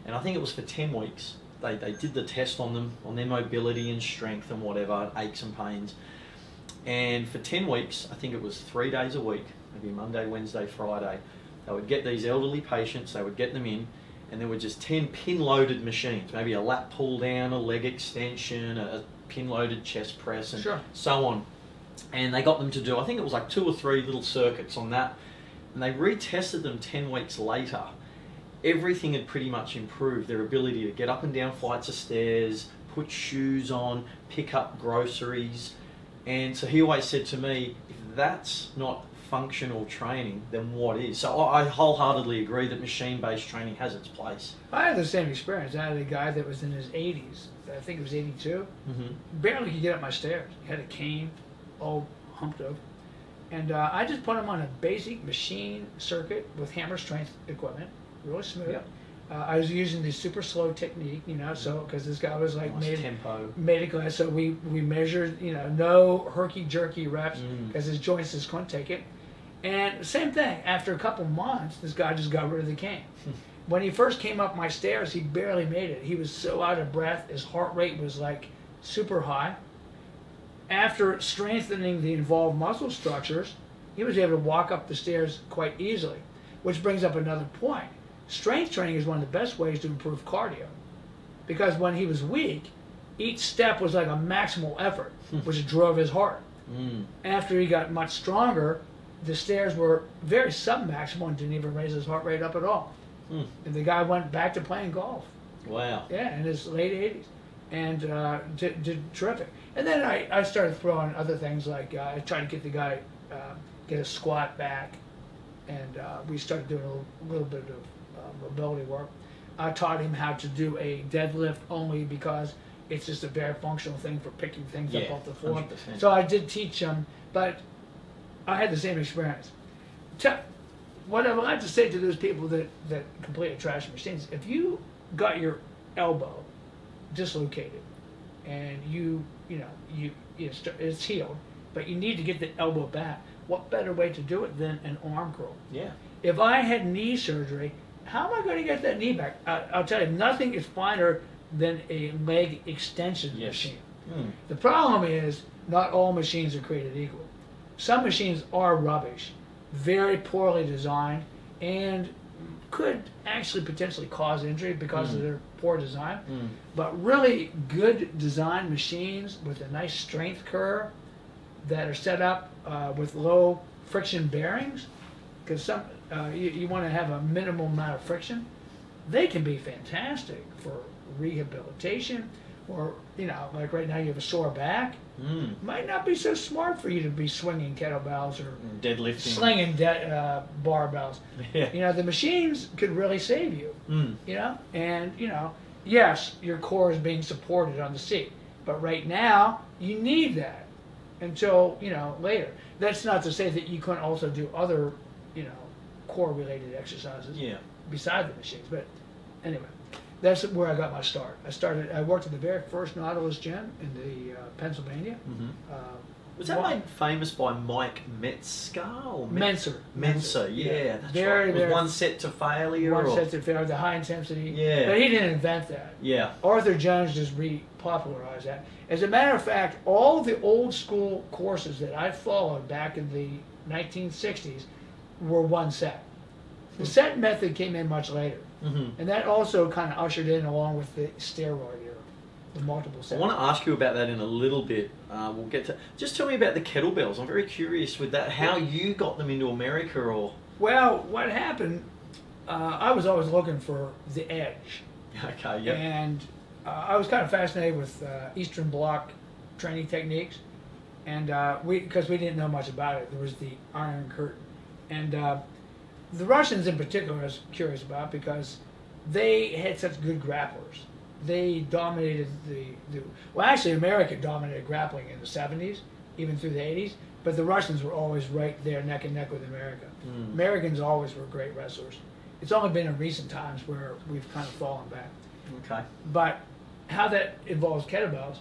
and I think it was for 10 weeks. They did the test on them, on their mobility and strength and whatever, aches and pains. And for 10 weeks, I think it was 3 days a week, maybe Monday, Wednesday, Friday, they would get these elderly patients, they would get them in, and there were just 10 pin-loaded machines, maybe a lat pull down, a leg extension, a pin-loaded chest press, and so on. And they got them to do, I think it was like 2 or 3 little circuits on that, and they retested them 10 weeks later. Everything had pretty much improved. Their ability to get up and down flights of stairs, put shoes on, pick up groceries. And so he always said to me, if that's not functional training, then what is? So I wholeheartedly agree that machine-based training has its place. I had the same experience. I had a guy that was in his 80s. I think it was 82. Barely could get up my stairs. He had a cane, all humped up. And I just put him on a basic machine circuit with hammer strength equipment. Really smooth. I was using the super slow technique, you know, so because this guy was like Nice tempo. made a class, so we measured, you know, no herky jerky reps because his joints just couldn't take it. And same thing, after a couple months, this guy just got rid of the cane. When he first came up my stairs, he barely made it. He was so out of breath, his heart rate was like super high. After strengthening the involved muscle structures, he was able to walk up the stairs quite easily, which brings up another point. Strength training is one of the best ways to improve cardio, because when he was weak, each step was like a maximal effort, which drove his heart. After he got much stronger, the stairs were very submaximal and didn't even raise his heart rate up at all. And the guy went back to playing golf. Wow. Yeah, in his late 80s. And did terrific. And then I started throwing other things, like I tried to get the guy, get a squat back. And we started doing a little bit of mobility work. I taught him how to do a deadlift only because it's just a very functional thing for picking things up off the floor. 100%. So I did teach him, but I had the same experience. What I would like to say to those people that completely trash machines, if you got your elbow dislocated and it's healed, but you need to get the elbow back, what better way to do it than an arm curl? Yeah. If I had knee surgery, how am I going to get that knee back? I'll tell you, nothing is finer than a leg extension machine. The problem is not all machines are created equal. Some machines are rubbish, very poorly designed, and could actually potentially cause injury because of their poor design. But really good design machines with a nice strength curve that are set up with low friction bearings, because some you want to have a minimal amount of friction, they can be fantastic for rehabilitation. Or, you know, like right now you have a sore back. Might not be so smart for you to be swinging kettlebells or deadlifting, slinging barbells. You know, the machines could really save you. You know, and you know, yes, your core is being supported on the seat, but right now you need that until, you know, later. That's not to say that you couldn't also do other, you know, core-related exercises beside the machines. But anyway. That's where I got my start. I worked at the very first Nautilus gym in the Pennsylvania. Was that made famous by Mike Metzger? Or Menser, yeah, that's very, right. It was one set to failure. One set to failure, the high intensity. Yeah. But he didn't invent that. Yeah. Arthur Jones just repopularized that. As a matter of fact, all the old school courses that I followed back in the 1960s were one set. The set method came in much later. And that also kind of ushered in along with the steroid era, the multiple sets. I want to ask you about that in a little bit. We'll get to. Just tell me about the kettlebells. I'm very curious with that. How you got them into America, or? Well, what happened? I was always looking for the edge. Okay. Yeah. And I was kind of fascinated with Eastern Bloc training techniques, and because we didn't know much about it, there was the Iron Curtain, and. The Russians in particular I was curious about because they had such good grapplers. They dominated well, actually America dominated grappling in the 70s, even through the 80s, but the Russians were always right there neck and neck with America. Americans always were great wrestlers. It's only been in recent times where we've kind of fallen back. Okay. But how that involves kettlebells,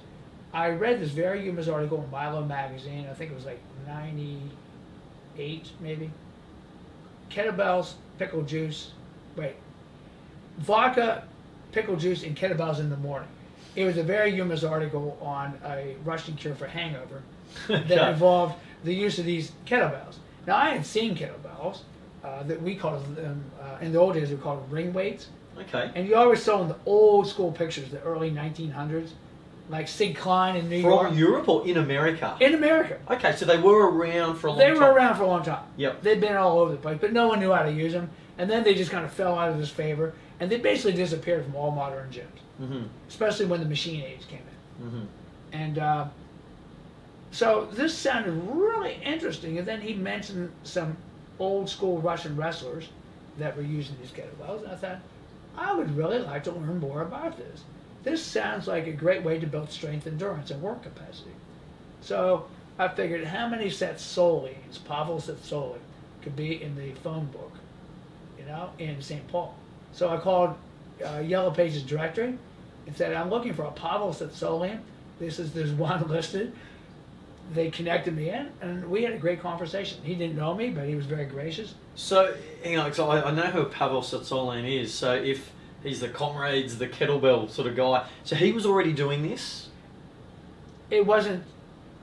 I read this very humorous article in Milo magazine, I think it was like 98 maybe. Kettlebells, pickle juice, vodka, pickle juice, and kettlebells in the morning. It was a very humorous article on a Russian cure for hangover that involved the use of these kettlebells. Now, I had seen kettlebells that we called them, in the old days, we called them ring weights. Okay. And you always saw in the old school pictures, the early 1900s, like Sid Klein in New York. From Europe or in America? In America. Okay, so they were around for a long time. They were around for a long time. Yep. They'd been all over the place, but no one knew how to use them. And then they just kind of fell out of disfavor, and they basically disappeared from all modern gyms, especially when the machine age came in. And so this sounded really interesting, and then he mentioned some old school Russian wrestlers that were using these kettlebells, and I thought, I would really like to learn more about this. This sounds like a great way to build strength, endurance, and work capacity. So I figured how many sets solely, Pavel sets solely, could be in the phone book, you know, in St. Paul. So I called Yellow Pages directory and said, I'm looking for a Pavel Satsolian. There's one listed. They connected me in, and we had a great conversation. He didn't know me, but he was very gracious. So, hang on, so I know who Pavel Satsolian is. So if he's the comrades, the kettlebell sort of guy, so he was already doing this? It wasn't,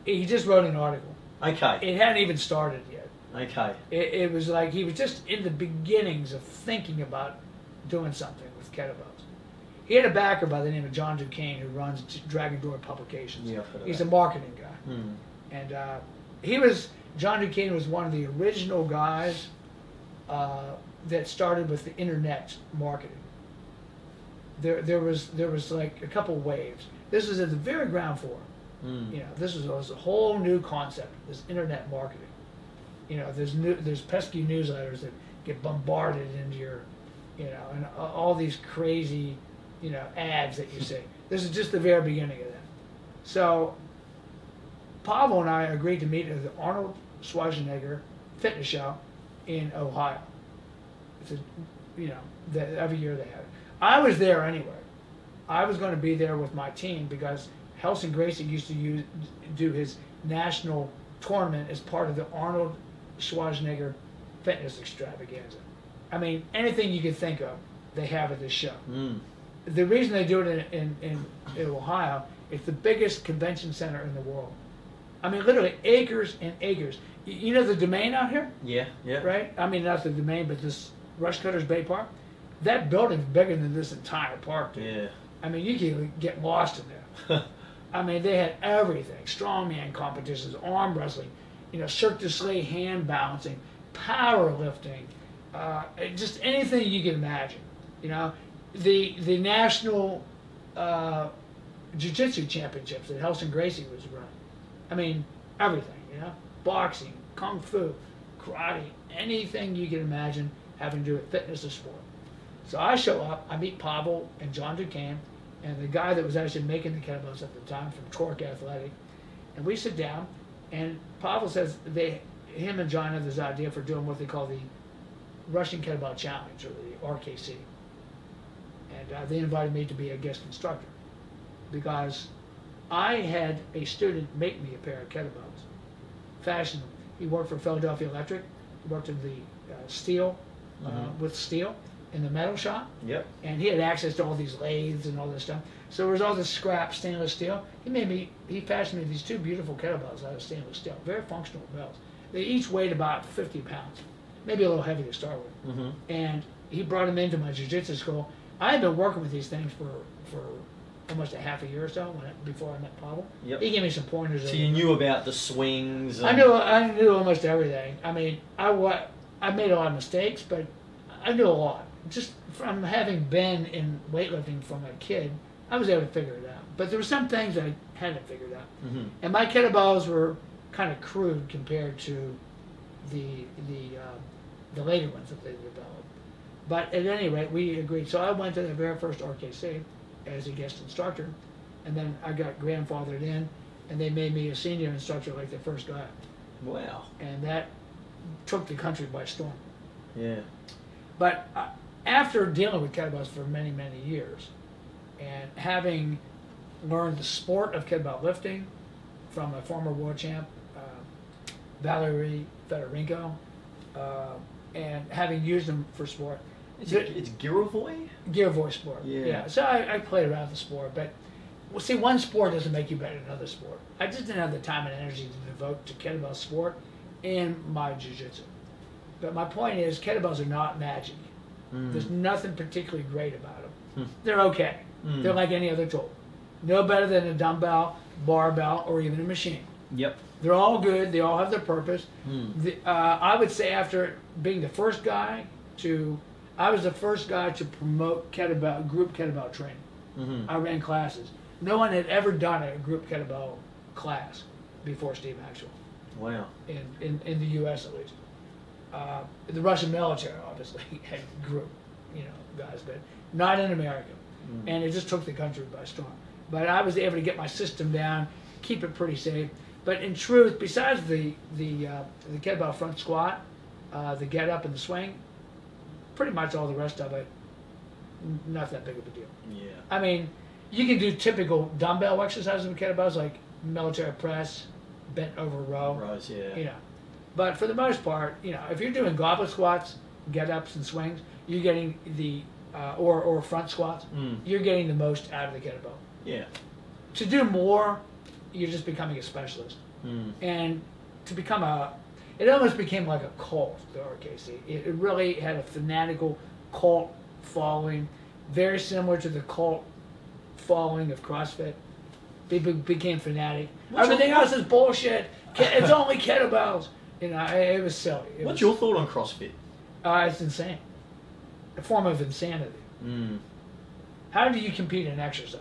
he just wrote an article. Okay. It hadn't even started yet. Okay. It was like he was just in the beginnings of thinking about doing something with kettlebells. He had a backer by the name of John Duquesne who runs Dragon Door Publications. Yeah, I've heard of He's that. a marketing guy. Hmm. And John Duquesne was one of the original guys that started with the internet marketing. There was like a couple waves. This was at the very ground floor. Mm. You know, this was a whole new concept, this internet marketing. You know, there's pesky newsletters that get bombarded into your, you know, and all these crazy, you know, ads that you see. This is just the very beginning of that. So Pavel and I agreed to meet at the Arnold Schwarzenegger fitness show in Ohio. It's a, you know, every year they have it. I was there anyway. I was going to be there with my team because Helson Gracie used to do his national tournament as part of the Arnold Schwarzenegger fitness extravaganza. I mean, anything you could think of, they have at this show. Mm. The reason they do it in Ohio, it's the biggest convention center in the world. I mean, literally acres and acres. You know the Domain out here? Yeah, yeah. Right? I mean, not the Domain, but this Rush Cutters Bay Park. That building's bigger than this entire park, dude. Yeah. I mean, you can get lost in there. I mean, they had everything. Strongman competitions, arm wrestling, you know, Cirque du Soleil hand balancing, powerlifting, just anything you can imagine. You know, the national Jiu-Jitsu championships that Helson Gracie was running. I mean, everything, you know, boxing, kung fu, karate, anything you can imagine having to do with fitness or sport. So I show up, I meet Pavel and John Duquesne, and the guy that was actually making the kettlebells at the time from Torque Athletic, and we sit down, and Pavel says him and John have this idea for doing what they call the Russian Kettlebell Challenge, or the RKC. And they invited me to be a guest instructor because I had a student make me a pair of kettlebells, fashion them. He worked for Philadelphia Electric. He worked in the steel, with steel in the metal shop. Yep. And he had access to all these lathes and all this stuff. So there was all this scrap stainless steel. He fashioned me these two beautiful kettlebells out of stainless steel, very functional bells. They each weighed about 50 pounds, maybe a little heavy to start with. Mm-hmm. And he brought them into my jiu-jitsu school. I had been working with these things for almost a half a year or so before I met Pavel. Yep. He gave me some pointers. So you knew about the swings. I knew almost everything. I mean, I made a lot of mistakes, but I knew a lot. Just from having been in weightlifting from a kid, I was able to figure it out. But there were some things I hadn't figured out. Mm-hmm. And my kettlebells were kind of crude compared to the later ones that they developed. But at any rate, we agreed. So I went to the very first RKC as a guest instructor, and then I got grandfathered in, and they made me a senior instructor like the first guy. Wow. And that took the country by storm. Yeah. But after dealing with kettlebells for many, many years, and having learned the sport of kettlebell lifting from a former world champ, Valery Fedorenko, and having used them for sport. It's Girovoy? Girovoy sport. Yeah. So I played around with the sport, but see, one sport doesn't make you better than another sport. I just didn't have the time and energy to devote to kettlebell sport and my jiu-jitsu. But my point is, kettlebells are not magic. There's nothing particularly great about them. They're okay. They're like any other tool. No better than a dumbbell, barbell, or even a machine. Yep. They're all good. They all have their purpose. I would say after being the first guy I was the first guy to promote group kettlebell training. I ran classes. No one had ever done a group kettlebell class before Steve Maxwell. Wow. In the U.S. at least. The Russian military obviously had group, guys, but not in America. And it just took the country by storm. But I was able to get my system down, keep it pretty safe. But in truth, besides the kettlebell front squat, the get up and the swing, pretty much all the rest of it not that big of a deal. Yeah. I mean, you can do typical dumbbell exercises with kettlebells, like military press, bent over row. Rows, yeah. You know, but for the most part, you know, if you're doing goblet squats, get-ups and swings, you're getting the or front squats, you're getting the most out of the kettlebell. Yeah. To do more, you're just becoming a specialist. Mm. And to become it almost became like a cult, the RKC. It really had a fanatical cult following, very similar to the cult following of CrossFit. People became fanatic. Everything else is bullshit. It's only kettlebells. You know, it was silly. What's your thought on CrossFit? It's insane. A form of insanity. Mm. How do you compete in exercise?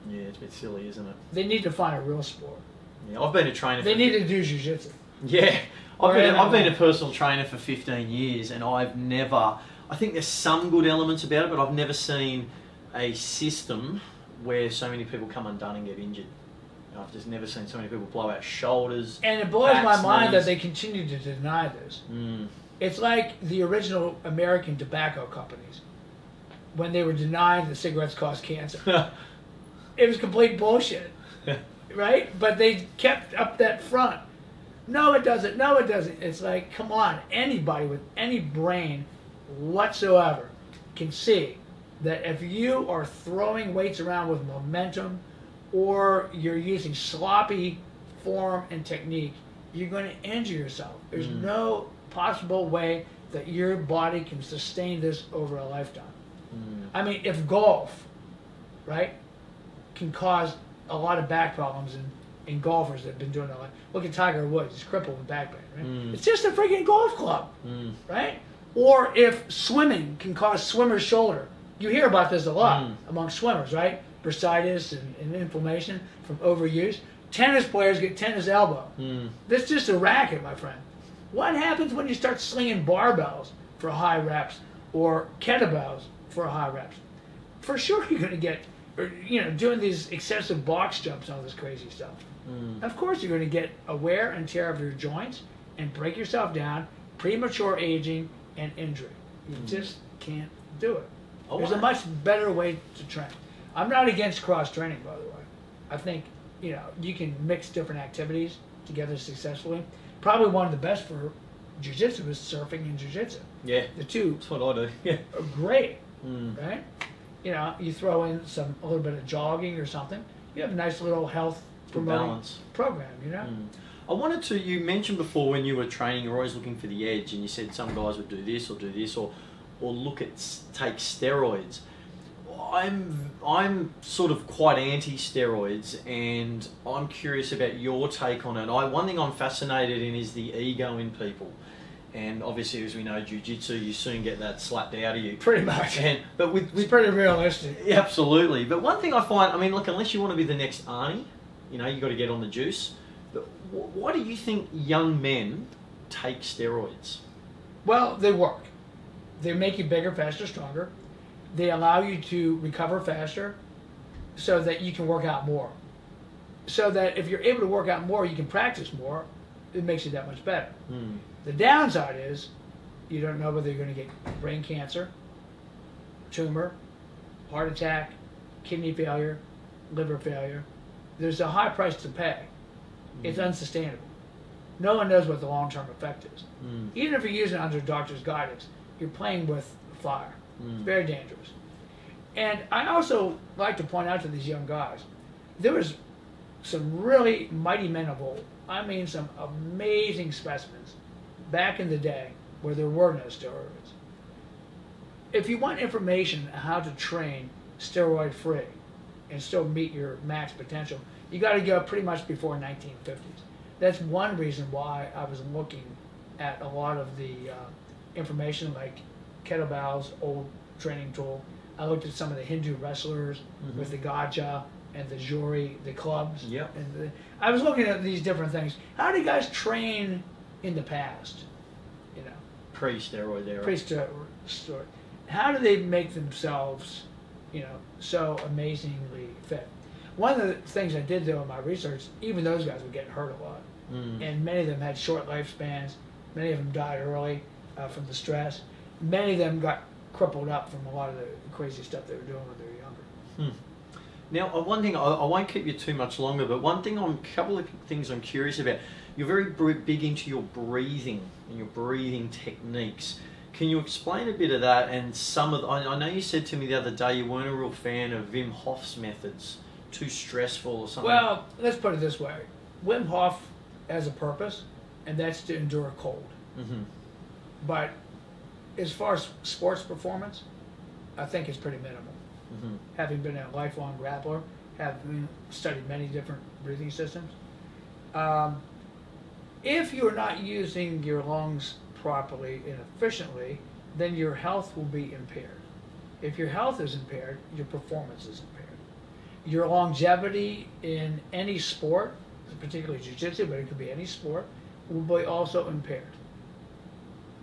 Yeah, it's a bit silly, isn't it? They need to find a real sport. Yeah, I've been a trainer. They need to do jiu-jitsu. Yeah, I've been a personal trainer for 15 years, and I've never. I think there's some good elements about it, but I've never seen a system where so many people come undone and get injured. I've just never seen so many people blow out shoulders. And it blows my mind knees. that they continue to deny this. Mm. It's like the original American tobacco companies when they were denying that cigarettes cause cancer. It was complete bullshit, right? But they kept up that front. No, it doesn't. No, it doesn't. It's like, come on. Anybody with any brain whatsoever can see that if you are throwing weights around with momentum or you're using sloppy form and technique, you're going to injure yourself. There's no possible way that your body can sustain this over a lifetime. I mean, if golf, right, can cause a lot of back problems in golfers that have been doing it a lot. Look at Tiger Woods, he's crippled with back pain, right? It's just a freaking golf club, right? Or if swimming can cause swimmer's shoulder. You hear about this a lot among swimmers, right? Bursitis and inflammation from overuse. Tennis players get tennis elbow. That's just a racket, my friend. What happens when you start slinging barbells for high reps or kettlebells for high reps? For sure you're going to get, doing these excessive box jumps and all this crazy stuff. Of course you're going to get a wear and tear of your joints and break yourself down, premature aging, and injury. You just can't do it. There's a much better way to train. I'm not against cross-training, by the way. I think, you can mix different activities together successfully. Probably one of the best for jiu-jitsu is surfing and jiu-jitsu. Yeah. The two That's what I do. Yeah. are great, right? You throw in a little bit of jogging or something. You have a nice little health promoting program, you mentioned before when you were training, you're always looking for the edge, and you said some guys would do this, or take steroids. I'm sort of quite anti-steroids, and I'm curious about your take on it. One thing I'm fascinated in is the ego in people. And obviously, as we know, jiu-jitsu, you soon get that slapped out of you. Pretty much. But it's pretty realistic. Yeah, absolutely. But one thing I find, look, unless you want to be the next Arnie, you got to get on the juice. But why do you think young men take steroids? Well, they work. They make you bigger, faster, stronger. They allow you to recover faster so that you can work out more. So that if you're able to work out more, you can practice more. It makes you that much better. The downside is you don't know whether you're going to get brain cancer, tumor, heart attack, kidney failure, liver failure. There's a high price to pay. It's unsustainable. No one knows what the long-term effect is. Even if you're using it under doctor's guidance, you're playing with fire. It's very dangerous. And I also like to point out to these young guys, there was some really mighty men of old. Some amazing specimens back in the day where there were no steroids. If you want information on how to train steroid-free and still meet your max potential, you got to go pretty much before 1950s. That's one reason why I was looking at a lot of the information like kettlebells, old training tool. I looked at some of the Hindu wrestlers with the gaja and the jori, the clubs. Yep. And I was looking at these different things. How do guys train in the past? Pre-steroid era. Pre-steroid. How do they make themselves, so amazingly fit? One of the things I did though in my research, even those guys were getting hurt a lot, and many of them had short lifespans. Many of them died early from the stress. Many of them got crippled up from a lot of the crazy stuff they were doing when they were younger. Now, one thing, I won't keep you too much longer, but couple of things I'm curious about. You're very big into your breathing and your breathing techniques. Can you explain a bit of that and some of I know you said to me the other day you weren't a real fan of Wim Hof's methods, too stressful or something. Well, let's put it this way. Wim Hof has a purpose, and that's to endure cold. But as far as sports performance, I think it's pretty minimal. Having been a lifelong grappler, having studied many different breathing systems, if you're not using your lungs properly and efficiently, then your health will be impaired. If your health is impaired, your performance is impaired. Your longevity in any sport, particularly jiu-jitsu, but it could be any sport, will be also impaired.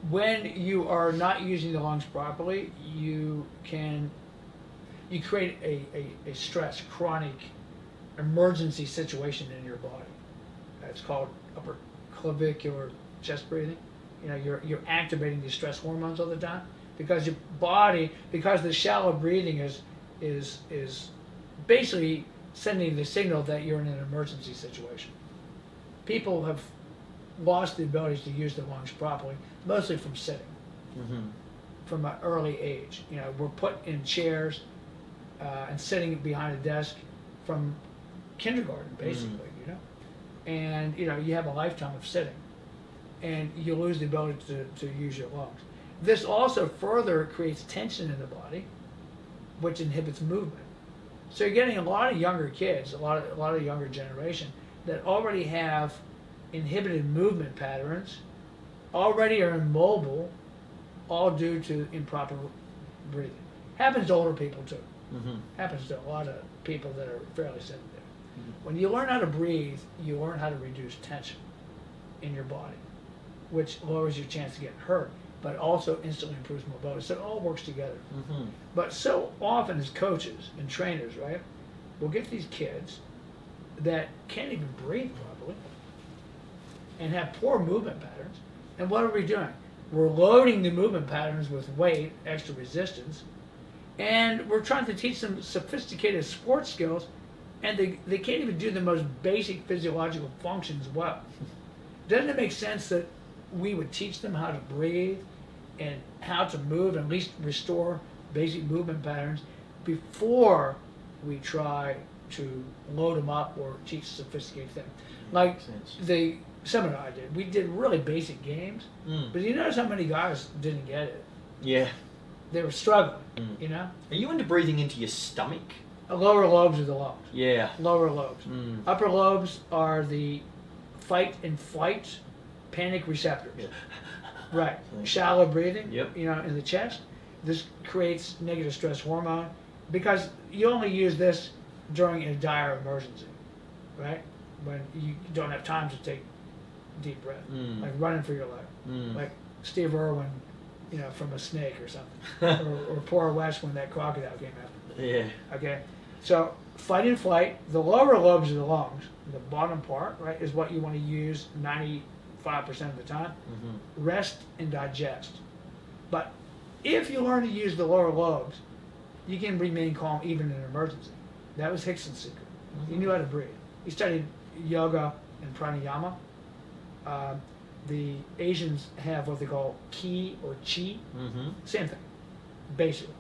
When you are not using the lungs properly, you create a stress, chronic, emergency situation in your body. It's called upper clavicular chest breathing. You know, you're activating these stress hormones all the time because your body, because the shallow breathing is basically sending the signal that you're in an emergency situation. People have lost the ability to use their lungs properly, mostly from sitting, from an early age. You know, we're put in chairs and sitting behind a desk from kindergarten, basically, you know. And, you know, you have a lifetime of sitting, and you lose the ability to use your lungs. This also further creates tension in the body, which inhibits movement. So you're getting a lot of younger kids, a lot of younger generation that already have inhibited movement patterns, already are immobile, all due to improper breathing. Happens to older people too. Happens to a lot of people that are fairly sedentary. When you learn how to breathe, you learn how to reduce tension in your body, which lowers your chance to get hurt, but also instantly improves mobility. So it all works together. But so often as coaches and trainers, right, we'll get these kids that can't even breathe properly and have poor movement patterns. And what are we doing? We're loading the movement patterns with weight, extra resistance, and we're trying to teach them sophisticated sports skills, and they can't even do the most basic physiological functions well. Doesn't it make sense that we would teach them how to breathe and how to move, and at least restore basic movement patterns before we try to load them up or teach sophisticated things? Like the seminar I did, we did really basic games, but you notice how many guys didn't get it? Yeah. They were struggling, you know? Are you into breathing into your stomach? Lower lobes are the lungs. Yeah. Lower lobes. Upper lobes are the fight and flight panic receptors. Yeah. Right. Shallow breathing, Yep. you know, in the chest. This creates negative stress hormone because you only use this during a dire emergency, right? When you don't have time to take deep breath, like running for your life, like Steve Irwin, you know, from a snake or something, or poor West when that crocodile came after. Yeah. Okay, so fight and flight. The lower lobes of the lungs, the bottom part, right, is what you want to use 95% of the time. Rest and digest. But if you learn to use the lower lobes, you can remain calm even in an emergency. That was Hickson's secret. He knew how to breathe. He studied yoga and pranayama. The Asians have what they call ki or chi. Same thing, basically.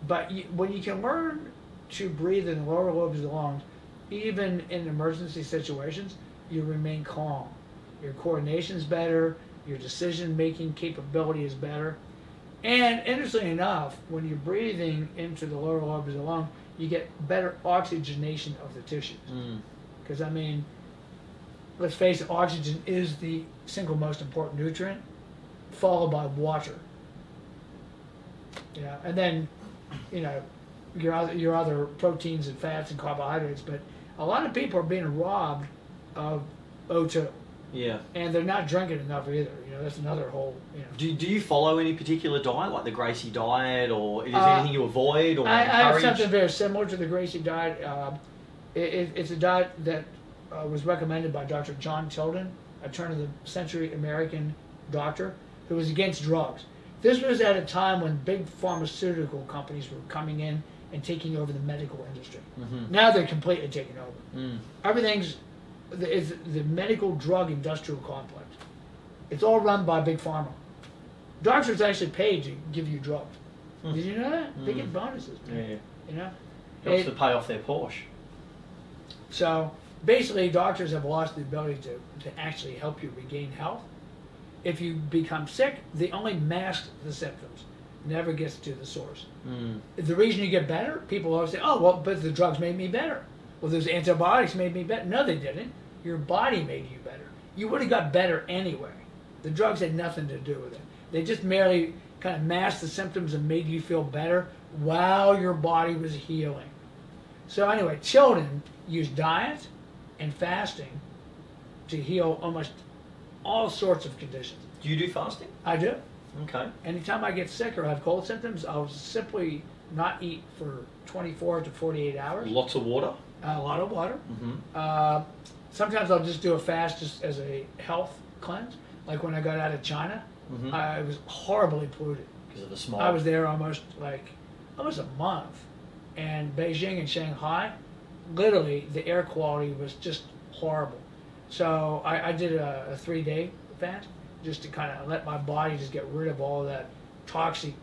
But when you can learn to breathe in the lower lobes of the lungs, even in emergency situations, you remain calm. Your coordination is better. Your decision-making capability is better. And interestingly enough, when you're breathing into the lower lobes of the lung, you get better oxygenation of the tissues. Because, I mean, let's face it, oxygen is the single most important nutrient, followed by water. You know, and then, you know, your other proteins and fats and carbohydrates. But a lot of people are being robbed of O2. Yeah. And they're not drinking enough either. You know, that's another whole, you know. Do you follow any particular diet, like the Gracie diet, or is there anything you avoid or I have encourage? something very similar to the Gracie diet. It's a diet that was recommended by Dr. John Tilden, a turn-of-the-century American doctor who was against drugs. This was at a time when big pharmaceutical companies were coming in and taking over the medical industry. Mm-hmm. Now they're completely taking over. Mm. Everything's is the medical drug industrial complex. It's all run by big pharma. Doctors actually paid to give you drugs. Mm. Did you know that? They Mm. get bonuses. Man. Yeah. You know? Helps to pay off their Porsche. So basically, doctors have lost the ability to actually help you regain health. If you become sick, they only mask the symptoms. Never gets to the source. Mm. The reason you get better, people always say, oh, well, but the drugs made me better. Well, those antibiotics made me better. No, they didn't. Your body made you better. You would have got better anyway. The drugs had nothing to do with it. They just merely kind of masked the symptoms and made you feel better while your body was healing. So anyway, children use diet and fasting to heal almost all sorts of conditions. Do you do fasting? I do. Okay. Anytime I get sick or have cold symptoms, I'll simply not eat for 24 to 48 hours. Lots of water? A lot of water. Mm-hmm. Sometimes I'll just do a fast just as a health cleanse. Like when I got out of China, Mm-hmm. I was horribly polluted. Because of the smog? I was there almost a month. And Beijing and Shanghai, literally the air quality was just horrible. So I did a 3-day fast just to kind of let my body just get rid of all that toxic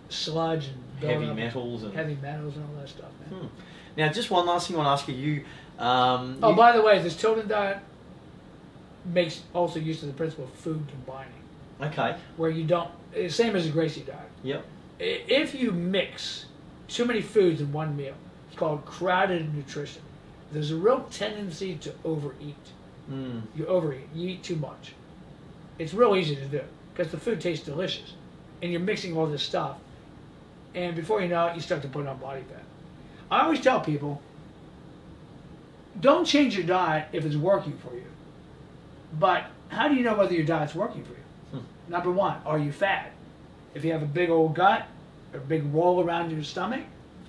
sludge and Heavy metals and all that stuff, man. Hmm. Now, just one last thing I want to ask you. By the way, this children diet makes also use of the principle of food combining, Okay. where you don't, same as the Gracie diet. Yep. If you mix too many foods in one meal, it's called crowded nutrition. There's a real tendency to overeat. Mm. You overeat. You eat too much. It's real easy to do because the food tastes delicious, and you're mixing all this stuff, and before you know it, you start to put on body fat. I always tell people, don't change your diet if it's working for you. But how do you know whether your diet's working for you? Number one, are you fat? If you have a big old gut, or a big roll around your stomach,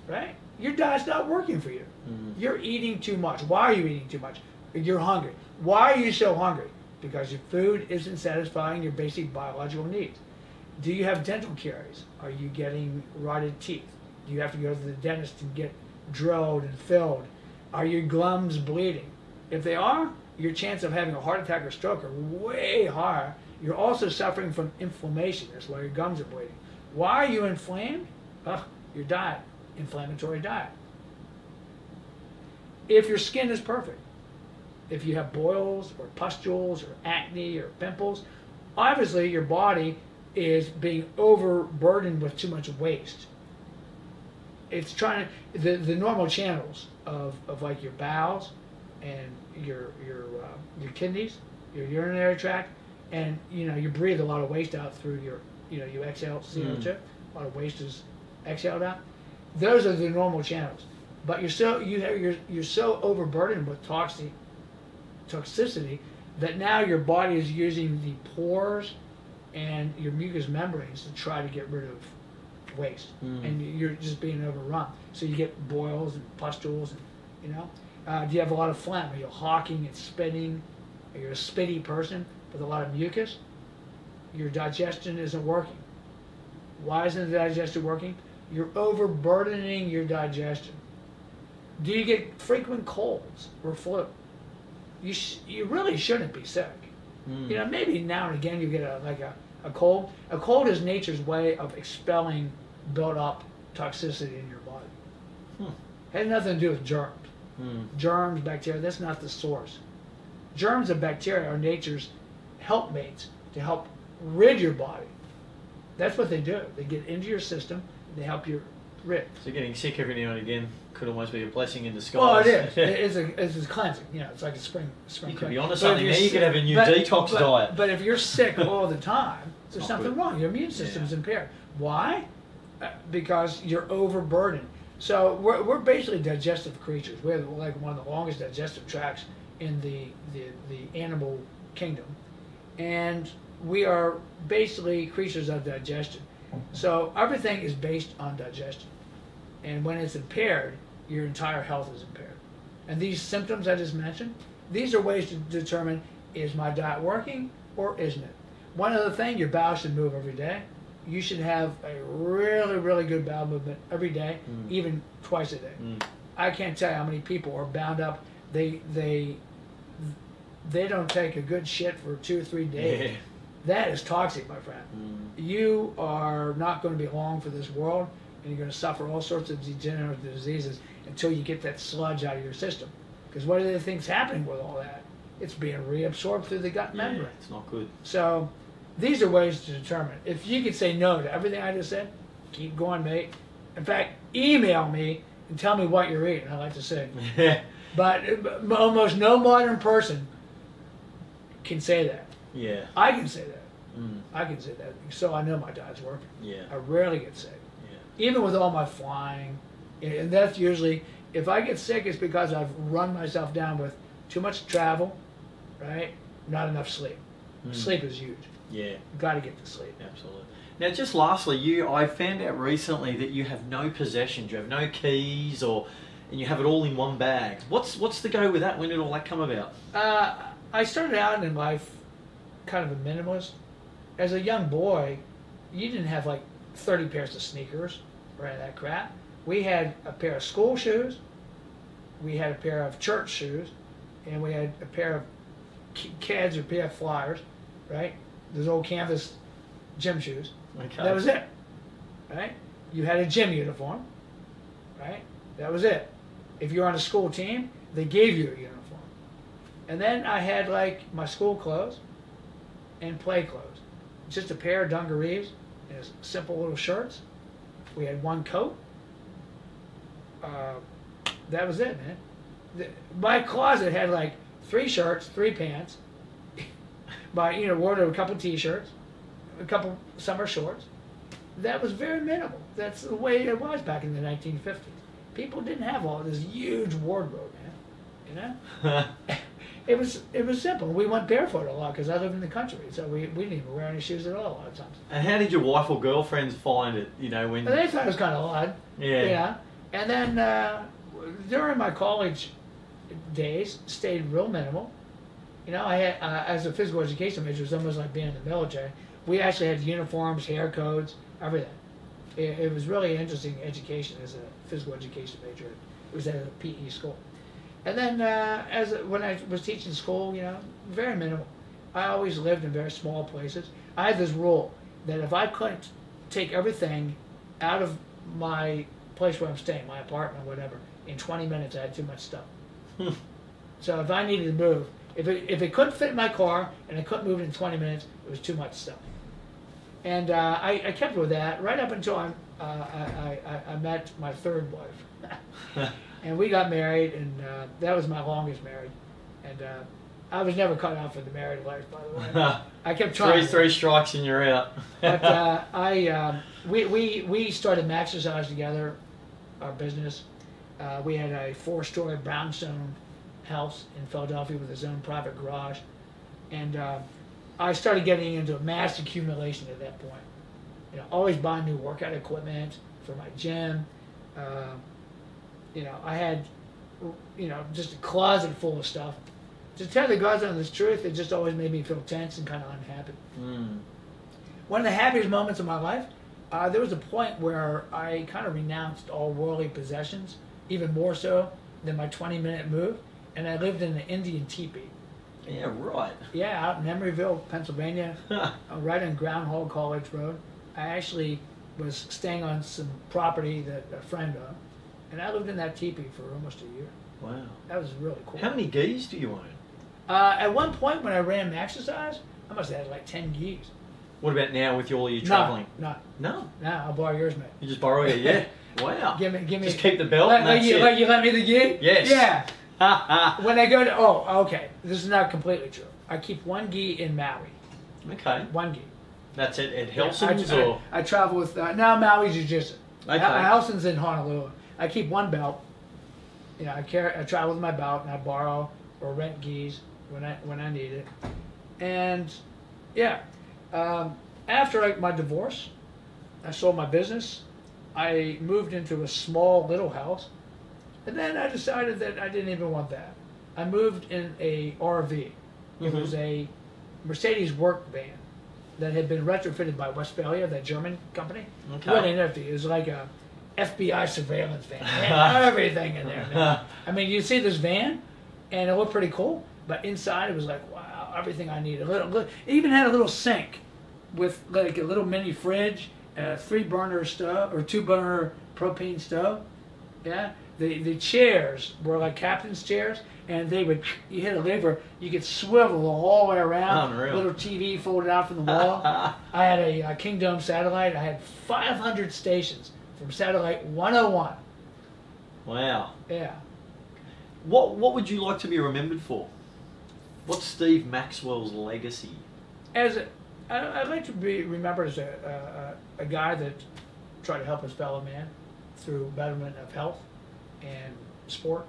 right? Your diet's not working for you. Mm-hmm. You're eating too much. Why are you eating too much? You're hungry. Why are you so hungry? Because your food isn't satisfying your basic biological needs. Do you have dental caries? Are you getting rotted teeth? Do you have to go to the dentist and get drilled and filled? Are your gums bleeding? If they are, your chance of having a heart attack or stroke are way higher. You're also suffering from inflammation. That's why your gums are bleeding. Why are you inflamed? Your diet, inflammatory diet. If your skin is perfect, if you have boils or pustules or acne or pimples, obviously your body is being overburdened with too much waste. It's trying to, the normal channels of like your bowels and your kidneys, your urinary tract, and you breathe a lot of waste out through your, you exhale CO2. A lot of waste is exhaled out. Those are the normal channels. But you're so overburdened with toxicity that now your body is using the pores and your mucous membranes to try to get rid of waste, and you're just being overrun. So you get boils and pustules, and do you have a lot of phlegm? Are you hawking and spitting? Are you a spitty person with a lot of mucus? Your digestion isn't working. Why isn't the digestion working? You're overburdening your digestion. Do you get frequent colds or flu? You really shouldn't be sick. Maybe now and again you get a cold. A cold is nature's way of expelling built up toxicity in your body. Had nothing to do with germs. Germs, bacteria, that's not the source. Germs and bacteria are nature's helpmates to help rid your body. That's what they do. They get into your system and they help you rid. So getting sick every now and again could almost be a blessing in disguise. Well, it is. It's a cleansing. It's like a spring You could cleansing. be onto something there. You could have a new detox diet. But if you're sick all the time, there's Not something good. wrong. Your immune system's impaired. Why? Because you're overburdened. So we're basically digestive creatures. We have like one of the longest digestive tracts in the animal kingdom, and we are basically creatures of digestion. So everything is based on digestion, and when it's impaired, your entire health is impaired. And these symptoms I just mentioned, these are ways to determine, is my diet working or isn't it? One other thing, your bowels should move every day. you should have a really, really good bowel movement every day, even twice a day. I can't tell you how many people are bound up. They don't take a good shit for 2 or 3 days. Yeah. That is toxic, my friend. You are not going to be long for this world, and you're going to suffer all sorts of degenerative diseases until you get that sludge out of your system. Because what are the things happening with all that? It's being reabsorbed through the gut membrane. It's not good. So these are ways to determine. If you could say no to everything I just said, keep going, mate. In fact, email me and tell me what you're eating. I like to say. But almost no modern person can say that. Yeah. I can say that. I can say that. So I know my diet's working. Yeah. I rarely get sick. Yeah. Even with all my flying. And that's usually, if I get sick, it's because I've run myself down with too much travel, right? Not enough sleep. Sleep is huge. Yeah. You've got to get to sleep. Absolutely. Now, just lastly, I found out recently that you have no possessions. You have no keys, and you have it all in one bag. What's the go with that? When did all that come about? I started out in life kind of a minimalist. As a young boy, you didn't have like 30 pairs of sneakers or any of that crap. We had a pair of school shoes, we had a pair of church shoes, and we had a pair of Cads or PF Flyers, right? Those old canvas gym shoes. Okay. That was it, right? You had a gym uniform, right? That was it. If you're on a school team, they gave you a uniform. And then I had like my school clothes and play clothes. Just a pair of dungarees and simple little shirts. We had one coat. That was it, man. My closet had like 3 shirts, 3 pants. Wore a couple t-shirts, a couple summer shorts. That was very minimal. That's the way it was back in the 1950s. People didn't have all this huge wardrobe, man. You know? It was simple. We went barefoot a lot because I lived in the country, so we didn't even wear any shoes at all a lot of times. And how did your wife or girlfriends find it? When they thought it was kind of odd. Yeah. Yeah. And then during my college days, stayed real minimal. I had as a physical education major, it was almost like being in the military. We actually had uniforms, hair codes, everything. It was really interesting education as a physical education major. It was at a PE school. And then when I was teaching school, very minimal. I always lived in very small places. I had this rule that if I couldn't take everything out of my place where I'm staying, my apartment, whatever, in 20 minutes I had too much stuff. So if I needed to move, if it couldn't fit in my car and I couldn't move it in 20 minutes, it was too much stuff. And I kept with that right up until I met my third wife. And we got married, and that was my longest marriage. And I was never cut out for the married life, by the way. I kept trying. Three strikes and you're out. But we started Maxercise together, our business. We had a 4-story brownstone house in Philadelphia with his own private garage. And I started getting into mass accumulation at that point. Always buying new workout equipment for my gym. I had, just a closet full of stuff. To tell the God's honest truth, it just always made me feel tense and kind of unhappy. One of the happiest moments of my life, there was a point where I kind of renounced all worldly possessions, even more so than my 20-minute move, and I lived in an Indian teepee. Yeah, right. Yeah, out in Emeryville, Pennsylvania, right on Groundhog College Road. I actually was staying on some property that a friend owned, and I lived in that teepee for almost a year. Wow. That was really cool. How many gis do you own? At one point when I ran Maxercise, I must have had like 10 gis. What about now with all your traveling? No. No? No, I'll borrow yours, mate. You just borrow it, yeah? Wow. Give me. Just keep the belt and that's it. Like you let me the gi? Yes. Yeah. When I go to, okay, this is not completely true. I keep 1 gi in Maui. Okay. 1 gi. That's it at Helson's or? I travel with, now Maui Jiu Jitsu. Okay. Helson's in Honolulu. I keep 1 belt. I travel with my belt and I borrow or rent gis when I need it. And yeah, after my divorce, I sold my business. I moved into a small little house, and then I decided that I didn't even want that. I moved in a RV. It was a Mercedes work van, that had been retrofitted by Westphalia, that German company. Okay. Really nifty. It was like a FBI surveillance van. It had everything in there, man. I mean, you see this van, and it looked pretty cool, but inside it was like, wow, everything I needed. It even had a little sink with like a little mini fridge, a 3-burner stove or 2-burner propane stove. Yeah. The chairs were like captain's chairs, and you hit a lever, you could swivel the whole way around. Unreal. Little TV folded out from the wall. I had a Kingdom satellite. I had 500 stations from satellite 101. Wow. Yeah. What would you like to be remembered for? What's Steve Maxwell's legacy? I'd like to be remembered as a guy that tried to help his fellow man through betterment of health and sport.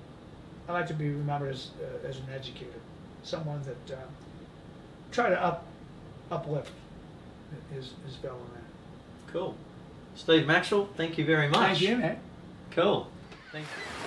I like to be remembered as an educator, someone that try to uplift his fellow man. Cool. Steve Maxwell, thank you very much. Thank you, man. Cool. Thank you.